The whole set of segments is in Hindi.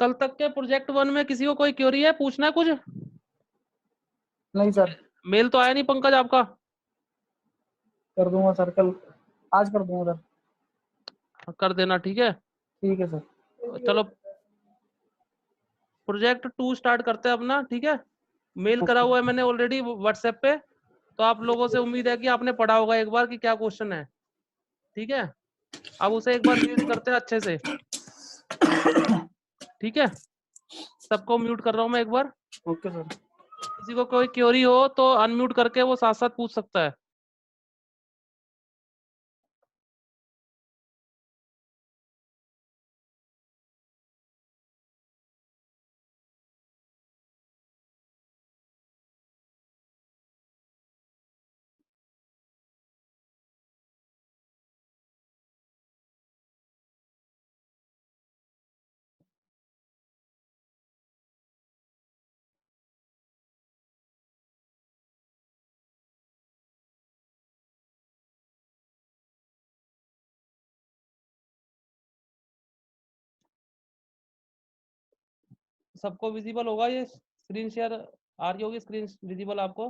कल तक के प्रोजेक्ट 1 में किसी को कोई क्वेरी है, पूछना है कुछ? नहीं सर। मेल तो आया नहीं पंकज आपका? कर दूंगा सर, कल आज कर दूंगा सर। कर देना, ठीक है। ठीक है सर। चलो प्रोजेक्ट 2 स्टार्ट करते हैं अपना, ठीक है। मेल करा हुआ है मैंने ऑलरेडी व्हाट्सएप पे, तो आप लोगों से उम्मीद है कि आपने पढ़ा होगा एक बार कि क्या क्वेश्चन है, ठीक है। अब उसे एक बार रीड करते हैं अच्छे से, ठीक है। सबको म्यूट कर रहा हूं मैं एक बार। Okay sir. किसी को कोई क्वेरी हो तो अनम्यूट करके वो साथ साथ पूछ सकता है। सबको विजिबल होगा ये स्क्रीन शेयर आ रही होगी, स्क्रीन विजिबल आपको,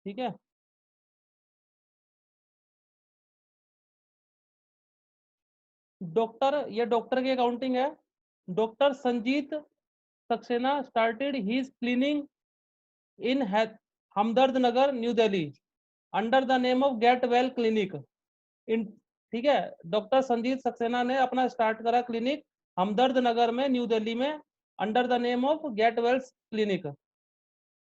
ठीक है। डॉक्टर, ये डॉक्टर की अकाउंटिंग है। Doctor Sanjeet Saxena started his clinic in Hamdard Nagar new Delhi under the name of get well clinic in, ठीक है। डॉक्टर संजीत सक्सेना ने अपना स्टार्ट करा क्लिनिक हमदर्द नगर में न्यू दिल्ली में under the name of get wells clinic,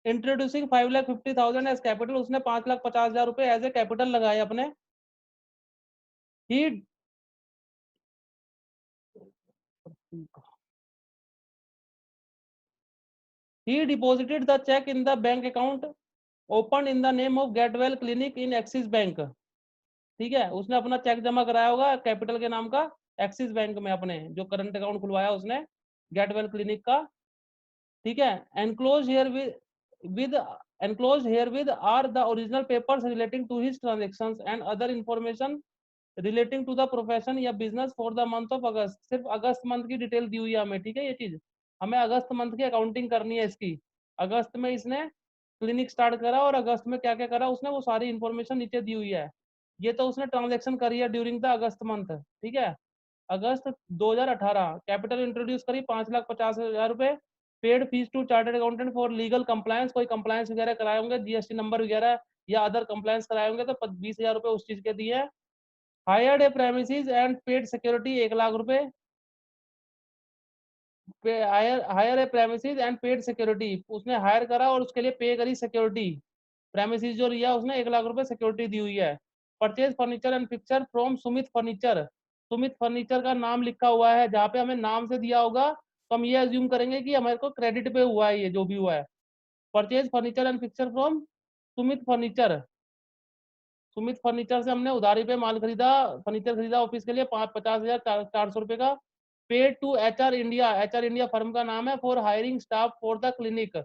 introducing 5,50,000 as capital. उसने 5,50,000 रुपए एज ए कैपिटल लगाए अपने। ही he deposited the check in the bank account opened in the name of Getwell Clinic in Axis Bank, ठीक है। उसने अपना चेक जमा कराया होगा कैपिटल के नाम का एक्सिस बैंक में, अपने जो करंट अकाउंट खुलवाया उसने गेटवेल क्लिनिक का, ठीक है। Enclose herewith enclose herewith are the original papers relating to his transactions and other information relating to the profession या business for the month of August. सिर्फ अगस्त मंथ की डिटेल दी हुई है हमें, ठीक है। ये चीज हमें अगस्त मंथ की अकाउंटिंग करनी है इसकी। अगस्त में इसने क्लिनिक स्टार्ट करा और अगस्त में क्या क्या करा उसने, वो सारी इंफॉर्मेशन नीचे दी हुई है। ये तो उसने ट्रांजेक्शन करी है ड्यूरिंग द अगस्त मंथ, ठीक है। अगस्त 2018 कैपिटल इंट्रोड्यूस करी 5,50,000 रुपए। Paid fees to chartered accountant for legal compliance, कोई कंप्लायंस वगैरह कराए होंगे, जीएसटी नंबर वगैरह या अदर कंप्लायंस कराए होंगे तो 20,000 रुपए उस चीज के दिए। Hired A premises and paid security 1,00,000 रुपए। Higher A premises and paid security, उसने हायर करा और उसके लिए पे करी सिक्योरिटी। प्रेमिसेस जो लिया उसने 1,00,000 रुपए सिक्योरिटी दी हुई है। Purchase furniture and picture from Sumit furniture. Sumit furniture का नाम लिखा हुआ है, जहाँ पे हमें नाम से दिया होगा तो हम ये अज्यूम करेंगे कि हमारे को क्रेडिट पे हुआ है ये जो भी हुआ है। Purchase furniture and picture from Sumit furniture. Sumit furniture से हमने उधारी पे माल खरीदा, फर्नीचर खरीदा ऑफिस के लिए 50,400 रुपए का। Paid to HR India, HR India firm का नाम है, for hiring staff for the clinic.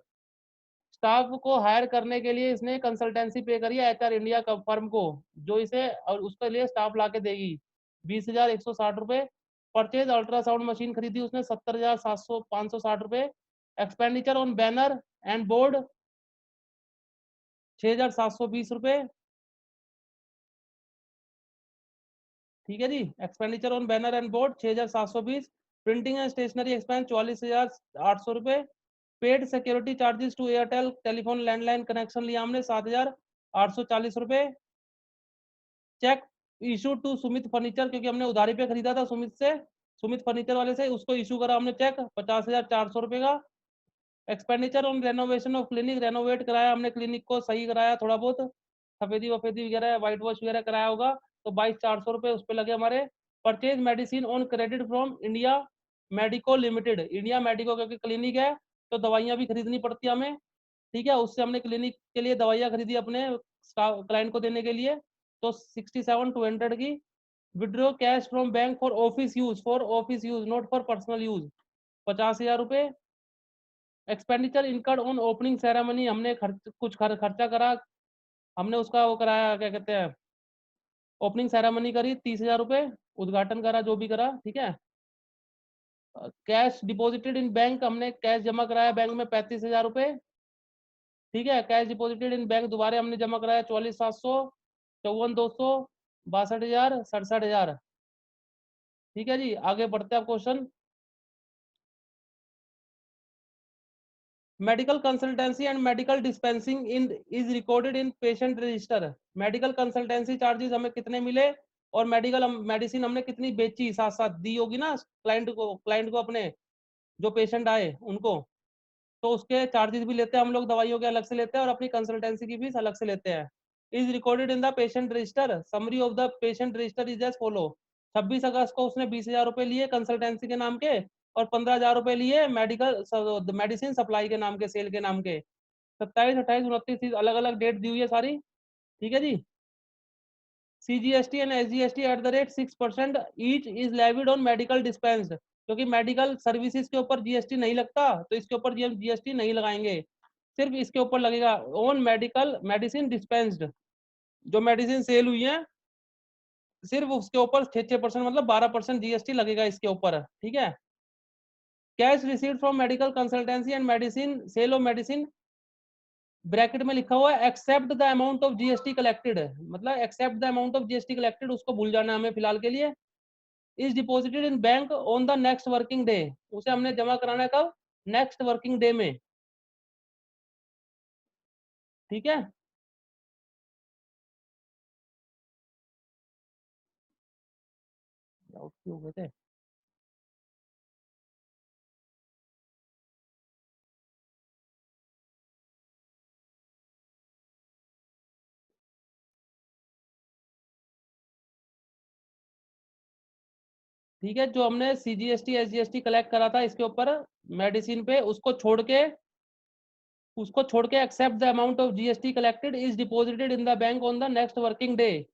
Staff को हायर करने के लिए इसने कंसल्टेंसी पे करी है एचआर इंडिया फर्म को, जो इसे और उसके लिए स्टाफ ला के देगी। 20,160 रुपए। परचेज अल्ट्रासाउंड मशीन खरीदी उसने 70,560 रुपए। Expenditure on banner and board 6,720 रुपए, ठीक है जी। Expenditure on banner and board 6,720। Printing and stationery expense 44,800 रुपए। Paid security charges to Airtel telephone landline connection लिया हमने 7,840 रुपए। Cheque issue to Sumit furniture, क्योंकि हमने उधारी पे खरीदा था सुमित से, सुमित फर्नीचर वाले से, उसको इशू करा हमने चेक 50,400 रुपए का। Expenditure on renovation of clinic, renovate कराया हमने क्लिनिक को, सही कराया थोड़ा बहुत, सफेदी वफेदी वगैरह व्हाइट वॉश वगैरह कराया होगा, तो 22,400 रुपए उस पर लगे हमारे। Purchase medicine on credit from India medico limited, India medico क्योंकि क्लिनिक है तो दवाइयाँ भी खरीदनी पड़ती है हमें, ठीक है। उससे हमने क्लिनिक के लिए दवाइयाँ खरीदी अपने क्लाइंट को देने के लिए, तो 67,200 की। Withdraw cash from bank for office use, for office use not for personal use 50,000 रुपए। Expenditure incurred on opening ceremony, हमने कुछ खर्चा करा, हमने उसका वो कराया, क्या कहते हैं, ओपनिंग सेरेमनी करी 30,000 रुपए, उद्घाटन करा जो भी करा, ठीक है। कैश डिपॉजिटेड इन बैंक, हमने कैश जमा कराया बैंक में 35,000 रुपए। ठीक है, कैश डिपॉजिटेड इन बैंक दोबारा हमने जमा कराया 44,700, 54,200, 62,000, 67,000। ठीक है जी, आगे बढ़ते हैं आप question. Medical consultancy and medical dispensing in is recorded in patient register. Medical consultancy charges हमें कितने मिले और मेडिकल मेडिसिन हमने कितनी बेची, साथ साथ दी होगी ना क्लाइंट को अपने, जो पेशेंट आए उनको, तो उसके चार्जेस भी लेते हैं हम लोग, दवाइयों के अलग से लेते हैं और अपनी कंसल्टेंसी की फीस अलग से लेते हैं। Is recorded in the patient register, summary of the patient register is as follow. 26 अगस्त को उसने 20,000 रुपए लिए कंसल्टेंसी के नाम के और 15,000 रुपए लिए मेडिकल मेडिसिन सप्लाई के नाम के, सेल के नाम के। 27, 28, 29 अलग अलग डेट दी हुई है सारी। ठीक है जी। CGST and SGST at the rate 6% each is levied on medical dispensed. क्योंकि मेडिकल सर्विसेज के ऊपर जीएसटी नहीं लगता तो इसके ऊपर जीएसटी नहीं लगाएंगे, सिर्फ इसके ऊपर लगेगा ऑन मेडिकल मेडिसिन डिस्पेंस्ड। जो मेडिसिन सेल हुई है सिर्फ उसके ऊपर 6% मतलब 12% जीएसटी लगेगा इसके ऊपर। ठीक है। Cash received from medical consultancy and medicine, sale of medicine, bracket में लिखा हुआ है except the amount of GST collected, मतलब except the amount of GST collected, उसको भूल जाना है हमें फिलहाल के लिए। Is deposited in bank on the next working day, उसे हमने जमा कराना है कब, नेक्स्ट वर्किंग डे में। ठीक है। डाउट क्यों हो गए थे। ठीक है, जो हमने सीजीएसटी एसजीएसटी कलेक्ट करा था इसके ऊपर मेडिसिन पे, उसको छोड़ के except the amount of GST collected is deposited in the bank on the next working day.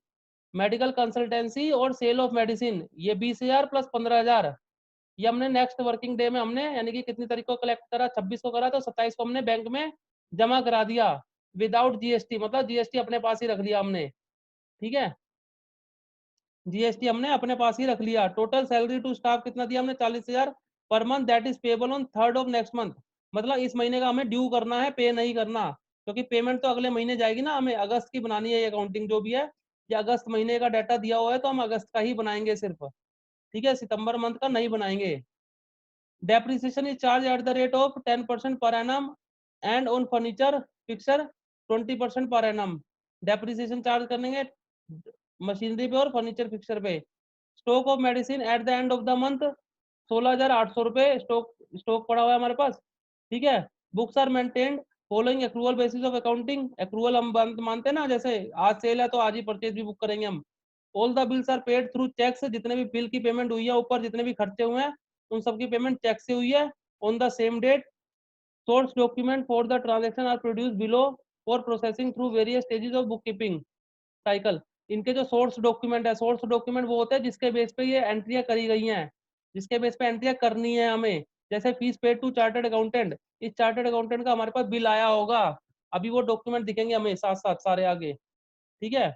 Medical consultancy और सेल ऑफ मेडिसिन, ये 20,000 प्लस 15,000, ये हमने नेक्स्ट वर्किंग डे में हमने, यानी कि कितनी तारीख को कलेक्ट करा, 26 को करा, तो 27 को हमने बैंक में जमा करा दिया विदाउट जीएसटी, मतलब जीएसटी अपने पास ही रख लिया हमने। ठीक है, जीएसटी हमने अपने पास ही रख लिया। टोटल सैलरी टू स्टाफ कितना दिया हमने, 40,000 per month, that is payable on 3rd of next month. मतलब इस महीने का हमें ड्यू करना है, पे नहीं करना, क्योंकि पेमेंट तो अगले महीने जाएगी ना, हमें अगस्त की बनानी है ये अकाउंटिंग जो भी है। ये अगस्त महीने का डाटा दिया हुआ है तो हम अगस्त का ही बनाएंगे सिर्फ। ठीक है, सितंबर मंथ का नहीं बनाएंगे। Depreciation is charge at the rate of 10% per annum and on furniture fixer 20% per annum. Depreciation charge करेंगे मशीनरी पे और फर्नीचर फिक्सर पे। Stock of medicine at the end of the month 16,800 रुपए स्टॉक स्टॉक पड़ा हुआ है हमारे पास। ठीक है। Books are maintained following accrual basis of accounting, accrual हम मानते हैं ना, जैसे आज सेल है तो आज ही परचेज भी बुक करेंगे हम। All the bills are paid through cheques, जितने भी बिल की पेमेंट हुई है ऊपर जितने भी खर्चे हुए हैं उन सबकी पेमेंट चेक से हुई है on the same date. Source document for the transaction are produce below for processing through various stages of book keeping cycle. इनके जो सोर्स डॉक्यूमेंट है, सोर्स डॉक्यूमेंट वो होते हैं जिसके बेस पे ये एंट्रियां करी गई हैं, जिसके बेस पे एंट्रियां करनी है हमें। जैसे fees paid to chartered accountant, इस चार्टर्ड अकाउंटेंट का हमारे पास बिल आया होगा, अभी वो डॉक्यूमेंट दिखेंगे हमें साथ साथ सारे आगे। ठीक है।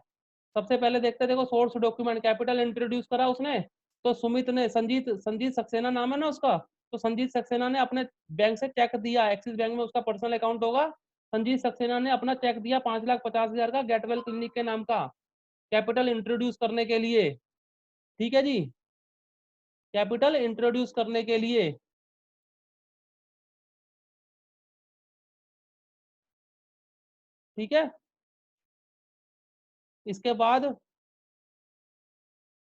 सबसे पहले देखते हैं, देखो सोर्स डॉक्यूमेंट, कैपिटल इंट्रोड्यूस करा उसने, तो सुमित ने, संजीत संजीत सक्सेना नाम है ना उसका, तो संजीत सक्सेना ने अपने बैंक से चेक दिया, एक्सिस बैंक में उसका पर्सनल अकाउंट होगा। संजीत सक्सेना ने अपना चेक दिया 5,50,000 का गेटवेल क्लिनिक के नाम का, कैपिटल इंट्रोड्यूस करने के लिए। ठीक है जी, कैपिटल इंट्रोड्यूस करने के लिए। ठीक है। इसके बाद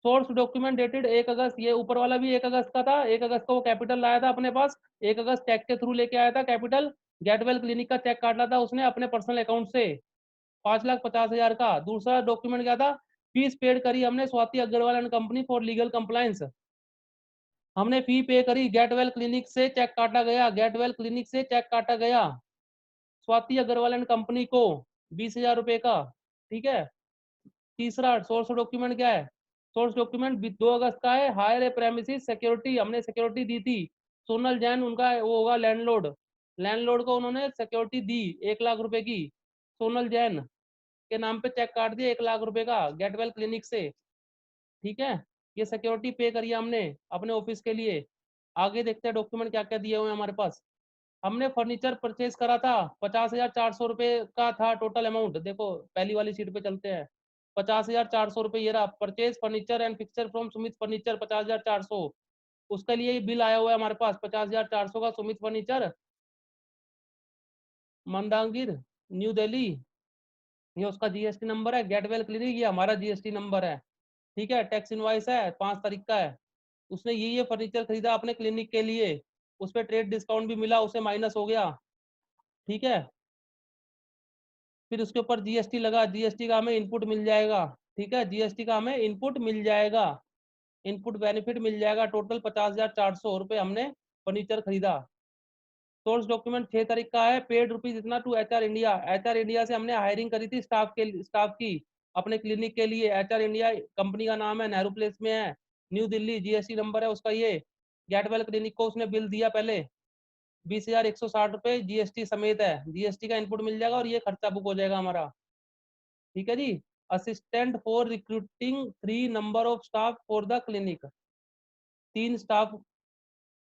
सोर्स डॉक्यूमेंट डेटेड 1 अगस्त, ये ऊपर वाला भी 1 अगस्त का था, 1 अगस्त को वो कैपिटल लाया था अपने पास, 1 अगस्त चेक के थ्रू लेके आया था कैपिटल। गेटवेल क्लिनिक का चेक काटा था उसने अपने पर्सनल अकाउंट से 5,50,000 का। दूसरा डॉक्यूमेंट क्या था, फीस पेड करी हमने Swati Agarwal and company for legal compliance, हमने फी पे करी, गेटवेल क्लिनिक से चेक काटा गया, गेटवेल क्लिनिक से चेक काटा गया स्वाति अग्रवाल एंड कंपनी को 20,000 रुपए का। ठीक है। तीसरा सोर्स डॉक्यूमेंट क्या है, सोर्स डॉक्यूमेंट 2 अगस्त का है, हायर ए प्रेमिसेस सिक्योरिटी, हमने सिक्योरिटी दी थी, सोनल जैन उनका वो होगा लैंडलॉर्ड, लैंडलॉर्ड को उन्होंने सिक्योरिटी दी 1 लाख रुपए की, सोनल जैन के नाम पे चेक काट दिया 1 लाख रुपए का गेटवेल क्लिनिक से। ठीक है, ये सिक्योरिटी पे करी हमने अपने ऑफिस के लिए। आगे देखते हैं डॉक्यूमेंट क्या क्या दिए हुए हैं हमारे पास। हमने फर्नीचर परचेज करा था, 50,400 रुपये का था टोटल अमाउंट। देखो पहली वाली सीट पे चलते हैं, 50,400 रुपये ये रहा, purchase furniture and fixture from Sumit furniture 50,400। उसके लिए बिल आया हुआ है हमारे पास 50,400 का, सुमित फर्नीचर मंदांगिर न्यू दिल्ली। ये उसका जीएसटी नंबर है। गेटवेल क्लिनिक ये हमारा जीएसटी नंबर है। ठीक है, टैक्स इनवाइस है 5 तारीख का है। उसने ये फर्नीचर खरीदा अपने क्लिनिक के लिए, उस पर ट्रेड डिस्काउंट भी मिला, उसे माइनस हो गया। ठीक है, फिर उसके ऊपर जीएसटी लगा, जीएसटी का हमें इनपुट मिल जाएगा। ठीक है, जीएसटी का हमें इनपुट मिल जाएगा, इनपुट बेनिफिट मिल जाएगा। टोटल 50,400 रुपये हमने फर्नीचर खरीदा। सोर्स डॉक्यूमेंट 6 तारीख का है, पेड रुपीज इतना to HR India. HR India से हमने हायरिंग करी थी स्टाफ की अपने क्लिनिक के लिए। एचआर इंडिया कंपनी का नाम है, नेहरू प्लेस में है, न्यू दिल्ली। जीएसटी नंबर है उसका ये। गेटवेल क्लिनिक को उसने बिल दिया पहले 20,160 रुपये जीएसटी समेत है। जीएसटी का इनपुट मिल जाएगा और ये खर्चा बुक हो जाएगा हमारा। ठीक है जी। Assistant for recruiting 3 number of staff for the clinic. 3 staff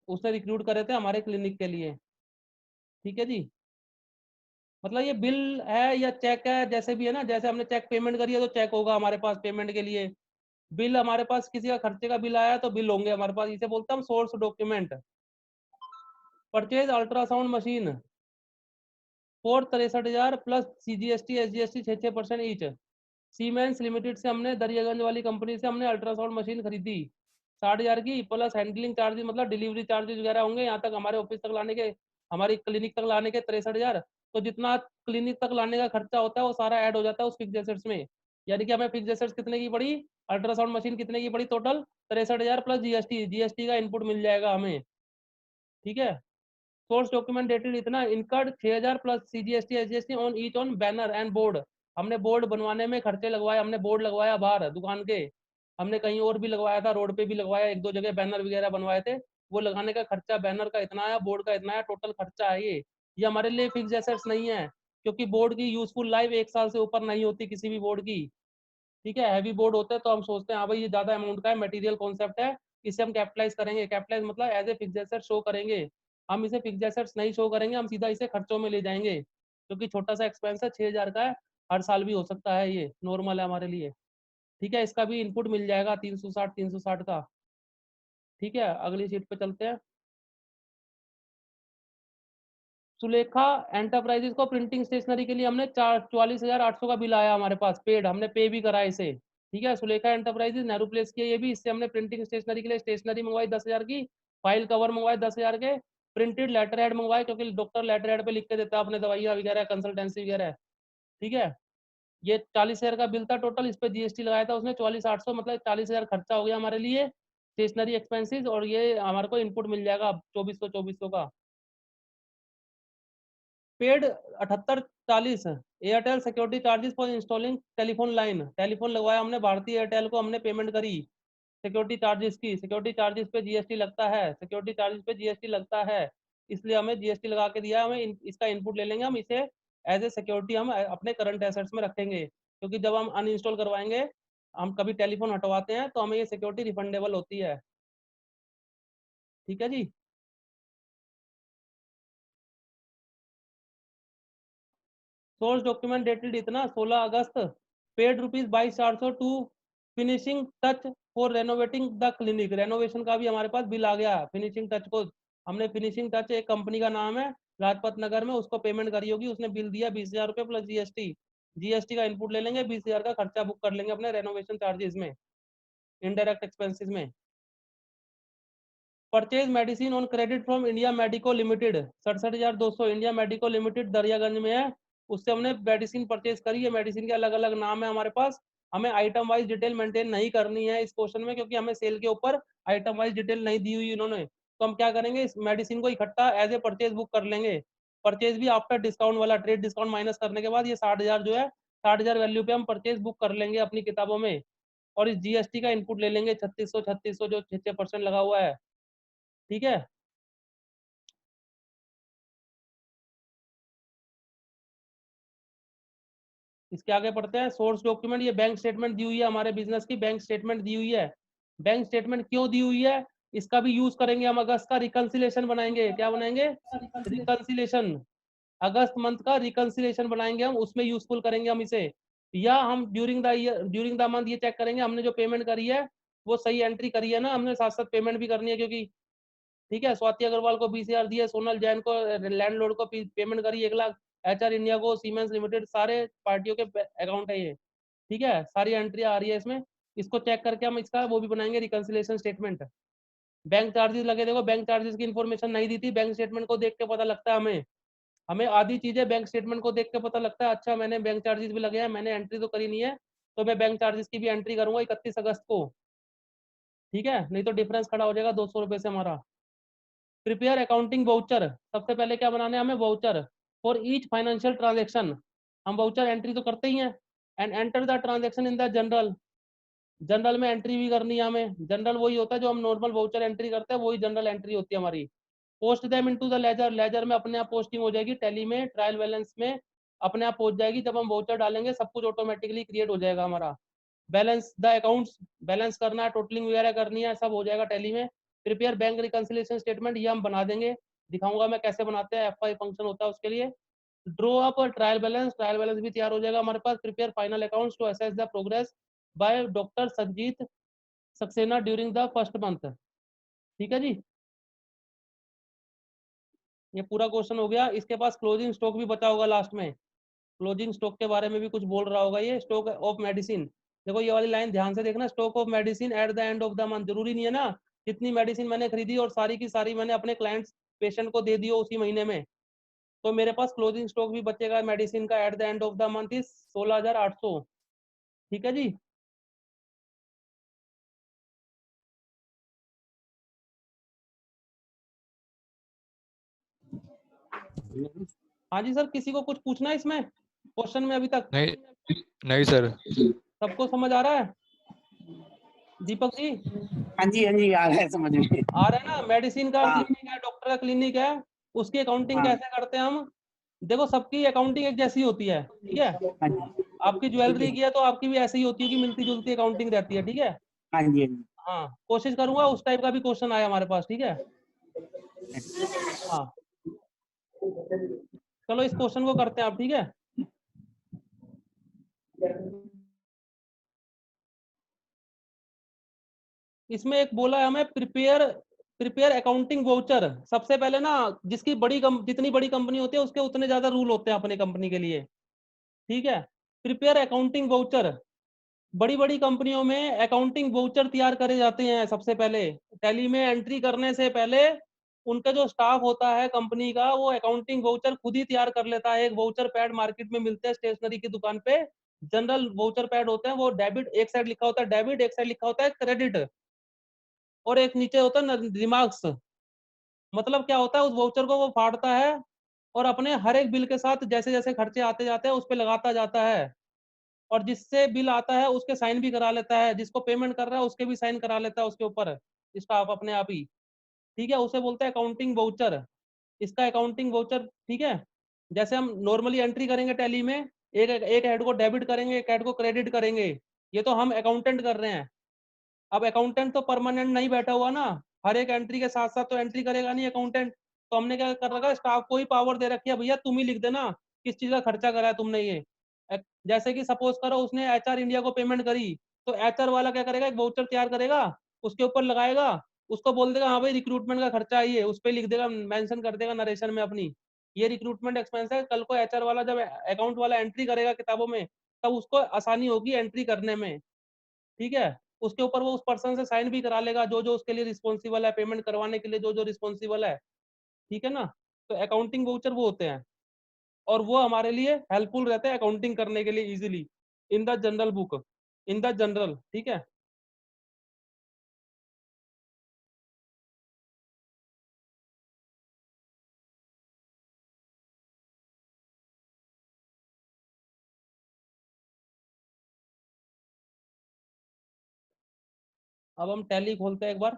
उसने रिक्रूट करे थे हमारे क्लिनिक के लिए। ठीक है जी। मतलब ये बिल है या चेक है, जैसे भी है ना, जैसे हमने चेक पेमेंट करी है तो चेक होगा हमारे पास पेमेंट के लिए। बिल हमारे पास किसी का खर्चे का बिल आया तो बिल होंगे हमारे पास, इसे बोलते हैं हम source document. Purchase ultrasound machine for 63,000 plus CGST SGST 6% each. Siemens limited से हमने दरियागंज वाली कंपनी से हमने अल्ट्रासाउंड मशीन खरीदी 60,000 की, प्लस हैंडलिंग चार्जेस मतलब डिलीवरी चार्जेस वगैरह होंगे यहाँ तक हमारे ऑफिस तक लाने के, हमारी क्लिनिक तक लाने के 63,000। तो जितना क्लिनिक तक लाने का खर्चा होता है वो सारा ऐड हो जाता है उस फिक्स एसेट्स में। यानी कि हमें फिक्स एसेट्स कितने की पड़ी, अल्ट्रासाउंड मशीन कितने की पड़ी, टोटल 63,000 प्लस जीएसटी। जीएसटी का इनपुट मिल जाएगा हमें। ठीक है, सोर्स डॉक्यूमेंट डेटेड इतना, incurred 6,000 plus CGST SGST on each on banner and board. हमने बोर्ड बनवाने में खर्चे लगवाए, हमने बोर्ड लगवाया बाहर दुकान के, हमने कहीं और भी लगवाया था, रोड पे भी लगवाया, 1-2 जगह बैनर वगैरह बनवाए थे। वो लगाने का खर्चा बैनर का इतना आया, बोर्ड का इतना आया, टोटल खर्चा है ये हमारे लिए फिक्स एसेट्स नहीं है, क्योंकि बोर्ड की यूजफुल लाइफ 1 साल से ऊपर नहीं होती किसी भी बोर्ड की। ठीक है, हैवी बोर्ड होता है तो हम सोचते हैं हाँ भाई ये ज्यादा अमाउंट का है, मटेरियल कॉन्सेप्ट है, इसे हम कैपिटलाइज करेंगे। कैपिटलाइज मतलब as a fix asset show करेंगे। हम इसे फिक्स एसेट्स नहीं शो करेंगे, हम सीधा इसे खर्चों में ले जाएंगे, क्योंकि छोटा सा एक्सपेंस है, 6,000 का है, हर साल भी हो सकता है, ये नॉर्मल है हमारे लिए। ठीक है, इसका भी इनपुट मिल जाएगा 360 का। ठीक है, अगली सीट पे चलते हैं। सुलेखा एंटरप्राइजेस को प्रिंटिंग स्टेशनरी के लिए हमने 44,800 का बिल आया हमारे पास, पेड, हमने पे भी करा इसे। ठीक है, सुलेखा एंटरप्राइजेस नेहरू प्लेस की है ये भी, इससे हमने प्रिंटिंग स्टेशनरी के लिए स्टेशनरी मंगवाई 10,000 की, फाइल कवर मंगवाए 10,000 के, प्रिंटेड लेटर हेड मंगवाए, क्योंकि डॉक्टर लेटर हेड पे लिख के देता है अपने दवाइयाँ वगैरह, कंसल्टेंसी वगैरह। ठीक है, ये 40,000 का बिल था टोटल, इस पे जीएसटी लगाया था उसने 44,800, मतलब 40,000 खर्चा हो गया हमारे लिए स्टेशनरी एक्सपेंसिस, और ये हमारे को इनपुट मिल जाएगा 2,400 का। Paid 7840 Airtel security charges for installing telephone line. Telephone लगवाया हमने भारतीय एयरटेल को, हमने पेमेंट करी सिक्योरिटी चार्जेस की। सिक्योरिटी चार्जेस पे जीएसटी लगता है, सिक्योरिटी चार्जेस पे जीएसटी लगता है, इसलिए हमें जीएसटी लगा के दिया। हमें इसका इनपुट ले लेंगे हम, इसे एज ए सिक्योरिटी हम अपने करंट एसेट्स में रखेंगे, क्योंकि जब हम अनइंस्टॉल करवाएंगे, हम कभी टेलीफोन हटवाते हैं तो हमें ये सिक्योरिटी रिफंडेबल होती है। ठीक है जी। सोर्स डॉक्यूमेंट डेटेड इतना 16 August, paid rupees 22,400 to finishing touch for renovating the clinic. Renovation का भी हमारे पास बिल आ गया, फिनिशिंग टच को हमने, फिनिशिंग टच एक कंपनी का नाम है लाजपत नगर में, उसको पेमेंट करी होगी, उसने बिल दिया 20,000 रुपये प्लस जीएसटी। जीएसटी का इनपुट ले लेंगे, 20,000 का खर्चा बुक कर लेंगे अपने रेनोवेशन चार्जेस में, इनडायरेक्ट एक्सपेंसेस में। Purchase medicine on credit from India medico limited 67,200, India medico limited Daryaganj में है, उससे हमने मेडिसिन परचेज करी है। मेडिसिन के अलग अलग नाम है हमारे पास, हमें आइटम वाइज डिटेल मेंटेन नहीं करनी है इस क्वेश्चन में, क्योंकि हमें सेल के ऊपर आइटम वाइज डिटेल नहीं दी हुई उन्होंने। तो हम क्या करेंगे, इस मेडिसिन को इकट्ठा एज ए परचेज बुक कर लेंगे। परचेज भी आफ्टर डिस्काउंट वाला, ट्रेड डिस्काउंट माइनस करने के बाद ये 60,000 जो है, 60,000 वैल्यू पे हम परचेज बुक कर लेंगे अपनी किताबों में, और इस जीएसटी का इनपुट ले लेंगे 3600 जो 6% लगा हुआ है। ठीक है, इसके आगे पढ़ते हैं। सोर्स डॉक्यूमेंट, ये बैंक स्टेटमेंट दी हुई है हमारे बिजनेस की, बैंक स्टेटमेंट दी हुई है। बैंक स्टेटमेंट क्यों दी हुई है, इसका भी यूज करेंगे हम, अगस्त का रिकंसिलेशन बनाएंगे। क्या बनाएंगे? रिकंसिलेशन। अगस्त मंथ का रिकंसिलेशन बनाएंगे हम, उसमें यूजफुल करेंगे हम इसे। या हम during the year, during the month ये चेक करेंगे हमने जो पेमेंट करी है वो सही एंट्री करी है ना, हमने साथ साथ पेमेंट भी करनी है, क्योंकि ठीक है, स्वाति अग्रवाल को 20,000 दिए, सोनल जैन को लैंडलॉर्ड को पेमेंट करी 1 लाख, एचआर इंडिया को, सीमेंस लिमिटेड, सारे पार्टियों के अकाउंट है ये। ठीक है, सारी एंट्री आ रही है इसमें। इसको चेक करके हम इसका वो भी बनाएंगे, रिकंसिलेशन स्टेटमेंट। बैंक चार्जेस लगे, देखो बैंक चार्जेस की इन्फॉर्मेशन नहीं दी थी, बैंक स्टेटमेंट को देख के पता लगता है हमें। हमें आधी चीजें बैंक स्टेटमेंट को देख के पता लगता है, अच्छा मैंने बैंक चार्जेस भी लगे हैं, मैंने एंट्री तो करी नहीं है, तो मैं बैंक चार्जेस की भी एंट्री करूंगा 31 अगस्त को। ठीक है, नहीं तो डिफरेंस खड़ा हो जाएगा 200 रुपये से हमारा। प्रिपेयर अकाउंटिंग वाउचर, सबसे पहले क्या बनाना है हमें? Voucher for each financial transaction. हम वाउचर एंट्री तो करते ही हैं। And enter the transaction in the general. General में एंट्री भी करनी है हमें। जनरल वही होता है जो हम नॉर्मल वाउचर एंट्री करते हैं, वही जनरल एंट्री होती है हमारी। Post them into the ledger, ledger में अपने आप पोस्टिंग हो जाएगी, टैली में ट्रायल बैलेंस में अपने आप पहुंच जाएगी। जब हम वाउचर डालेंगे सब कुछ ऑटोमेटिकली क्रिएट हो जाएगा हमारा। बैलेंस द अकाउंट्स, बैलेंस करना है, टोटलिंग वगैरह करनी है, सब हो जाएगा टैली में। प्रिपेयर बैंक रिकंसिलिएशन स्टेटमेंट, ये हम बना देंगे, दिखाऊंगा मैं कैसे बनाते हैं, F5 फंक्शन होता है उसके लिए। Draw up trial balance, trial balance भी तैयार हो जाएगा हमारे पास। Prepare final accounts to assess the progress by doctor Sanjeet Saxena during the first month. ठीक है जी, ये पूरा क्वेश्चन हो गया। इसके पास क्लोजिंग स्टॉक भी बचा होगा लास्ट में, क्लोजिंग स्टॉक के बारे में भी कुछ बोल रहा होगा ये। स्टॉक ऑफ मेडिसिन, देखो ये वाली लाइन ध्यान से देखना, stock of medicine at the end of the month. जरूरी नहीं है ना कितनी मेडिसिन मैंने खरीदी और सारी की सारी मैंने अपने क्लाइंट्स पेशेंट को दे दी हो उसी महीने में, तो मेरे पास क्लोजिंग स्टॉक भी बचेगा मेडिसिन का at the end of the month is 16,800। ठीक है जी। हाँ जी सर, किसी को कुछ पूछना है इसमें क्वेश्चन में अभी तक? नहीं नहीं सर। सबको समझ आ रहा है? दीपक जी हाँ जी आ रहा है समझ में। आ रहा है ना? मेडिसिन का हाँ। क्लिनिक है, डॉक्टर का क्लिनिक है, उसकी अकाउंटिंग हाँ। कैसे करते हैं हम? देखो सबकी अकाउंटिंग एक जैसी होती है, ठीक है? हाँ जी। आपकी ज्वेलरी की है तो आपकी भी ऐसी ही होती है कि मिलती जुलती अकाउंटिंग रहती है, ठीक है? हाँ जी। हाँ, कोशिश करूंगा उस टाइप का भी क्वेश्चन आया हमारे पास, ठीक है? हाँ, चलो इस क्वेश्चन को करते हैं आप, ठीक है? इसमें एक बोला है हमें, प्रिपेयर अकाउंटिंग वाउचर। सबसे पहले ना, जिसकी जितनी बड़ी कंपनी होती है उसके उतने ज्यादा रूल होते हैं अपने कंपनी के लिए, ठीक है? प्रिपेयर अकाउंटिंग वाउचर, बड़ी बड़ी कंपनियों में अकाउंटिंग वाउचर तैयार करे जाते हैं सबसे पहले। टैली में एंट्री करने से पहले उनका जो स्टाफ होता है कंपनी का, वो अकाउंटिंग वाउचर खुद ही तैयार कर लेता है। एक वाउचर पैड मार्केट में मिलते हैं स्टेशनरी की दुकान पे, जनरल वाउचर पैड होते हैं, वो डेबिट एक साइड लिखा होता है डेबिट, एक साइड लिखा होता है क्रेडिट, और एक नीचे होता है रिमार्क्स। मतलब क्या होता है, उस वाउचर को वो फाड़ता है और अपने हर एक बिल के साथ जैसे जैसे खर्चे आते जाते हैं उस पर लगाता जाता है, और जिससे बिल आता है उसके साइन भी करा लेता है, जिसको पेमेंट कर रहा है उसके भी साइन करा लेता है उसके ऊपर स्टाफ अपने आप ही। ठीक है, उसे बोलते हैं अकाउंटिंग वाउचर। इसका अकाउंटिंग वाउचर, ठीक है? जैसे हम नॉर्मली एंट्री करेंगे टैली में, एक एक हेड को डेबिट करेंगे, एक हेड को क्रेडिट करेंगे, ये तो हम अकाउंटेंट कर रहे हैं। अब अकाउंटेंट तो परमानेंट नहीं बैठा हुआ ना, हर एक एंट्री के साथ साथ तो एंट्री करेगा नहीं अकाउंटेंट। तो हमने क्या कर रखा है, स्टाफ को ही पावर दे रखी है, भैया तुम ही लिख देना किस चीज का खर्चा करा है तुमने ये। जैसे कि सपोज करो उसने एचआर इंडिया को पेमेंट करी, तो एचआर वाला क्या करेगा, एक वाउचर तैयार करेगा, उसके ऊपर लगाएगा, उसको बोल देगा हाँ भाई रिक्रूटमेंट का खर्चा है ये, उस पर लिख देगा, मेंशन कर देगा नरेशन में अपनी, ये रिक्रूटमेंट एक्सपेंस है। कल को एचआर वाला जब अकाउंट वाला एंट्री करेगा किताबों में, तब उसको आसानी होगी एंट्री करने में। ठीक है, उसके ऊपर वो उस पर्सन से साइन भी करा लेगा जो जो उसके लिए रिस्पॉन्सिबल है, पेमेंट करवाने के लिए जो जो रिस्पॉन्सिबल है। ठीक है ना? तो अकाउंटिंग वाउचर वो होते हैं, और वो हमारे लिए हेल्पफुल रहते हैं अकाउंटिंग करने के लिए easily in the general book, in the general. ठीक है, अब हम टैली खोलते हैं एक बार।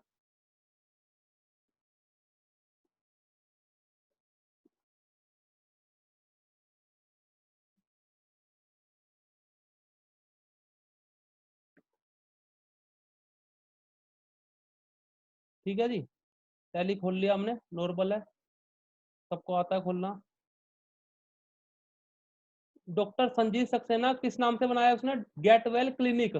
ठीक है जी, टैली खोल लिया हमने, नॉर्मल है, सबको आता है खोलना। डॉक्टर संजीव सक्सेना किस नाम से बनाया उसने? Get well clinic.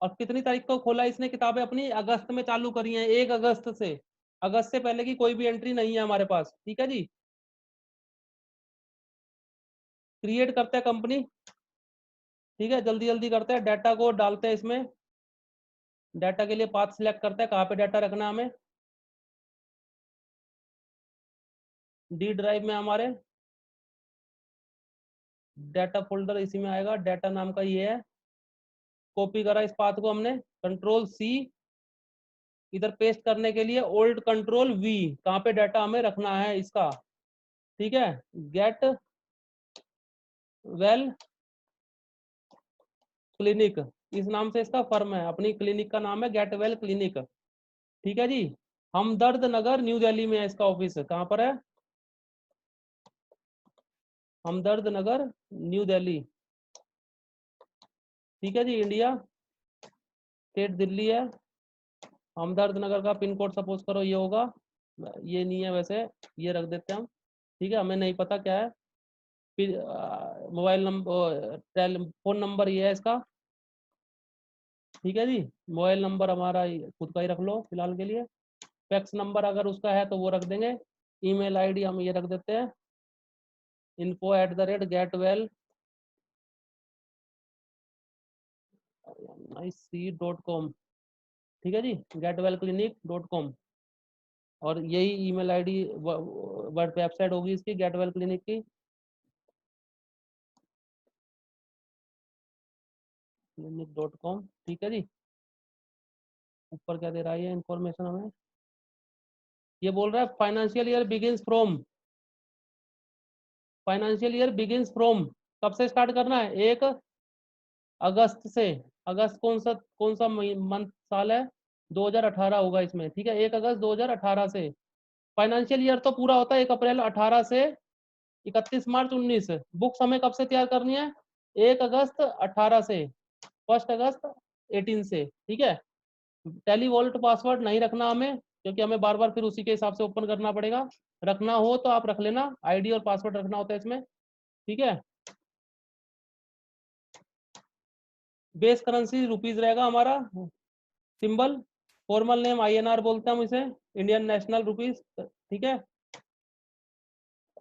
और कितनी तारीख को खोला इसने किताबें अपनी? अगस्त में चालू करी हैं, 1 अगस्त से। अगस्त से पहले की कोई भी एंट्री नहीं है हमारे पास, ठीक है जी। क्रिएट करते हैं कंपनी, ठीक है, जल्दी जल्दी करते हैं। डाटा को डालते हैं इसमें, डाटा के लिए पाथ सिलेक्ट करते हैं, कहाँ पे डाटा रखना है हमें। डी ड्राइव में हमारे डाटा फोल्डर इसी में आएगा, डाटा नाम का ये है। कॉपी करा इस पाथ को हमने, कंट्रोल सी, इधर पेस्ट करने के लिए ओल्ड कंट्रोल वी, कहाँ पे डाटा हमें रखना है इसका, ठीक है। गेट वेल क्लिनिक, इस नाम से इसका फर्म है, अपनी क्लिनिक का नाम है गेट वेल क्लिनिक, ठीक है जी। हमदर्द नगर न्यू दिल्ली में है इसका ऑफिस, कहाँ पर है? हमदर्द नगर न्यू दिल्ली, ठीक है जी। इंडिया, स्टेट दिल्ली है। हमदर्द नगर का पिन कोड सपोज करो ये होगा, ये नहीं है वैसे, ये रख देते हैं हम, ठीक है, हमें नहीं पता क्या है। फिर मोबाइल नंबर, फोन नंबर ये है इसका, ठीक है जी। मोबाइल नंबर हमारा खुद का ही रख लो फिलहाल के लिए। फैक्स नंबर अगर उसका है तो वो रख देंगे। ईमेल आईडी हम ये रख देते हैं, info@getwell .com, ठीक है जी, getwellclinic.com। और यही ईमेल आईडी वेबसाइट होगी इसकी, गेटवेल क्लिनिक की, clinic.com, ठीक है जी। ऊपर क्या दे रहा है ये इंफॉर्मेशन हमें? ये बोल रहा है फाइनेंशियल ईयर बिगिंस फ्रॉम, कब से स्टार्ट करना है? 1 अगस्त से। अगस्त कौन सा मंथ साल है? 2018 होगा इसमें, ठीक है, 1 अगस्त 2018 से। फाइनेंशियल ईयर तो पूरा होता है 1 अप्रैल 18 से 31 मार्च 19। बुक्स हमें कब से तैयार करनी है? 1 अगस्त 18 से 1 अगस्त 18 से, ठीक है। टेली वॉलेट पासवर्ड नहीं रखना हमें, क्योंकि हमें बार बार फिर उसी के हिसाब से ओपन करना पड़ेगा। रखना हो तो आप रख लेना, आईडी और पासवर्ड रखना होता है इसमें, ठीक है। बेस करेंसी रुपीज रहेगा हमारा, सिंबल फॉर्मल नेम INR बोलते हैं हम इसे, इंडियन नेशनल रुपीज, ठीक है।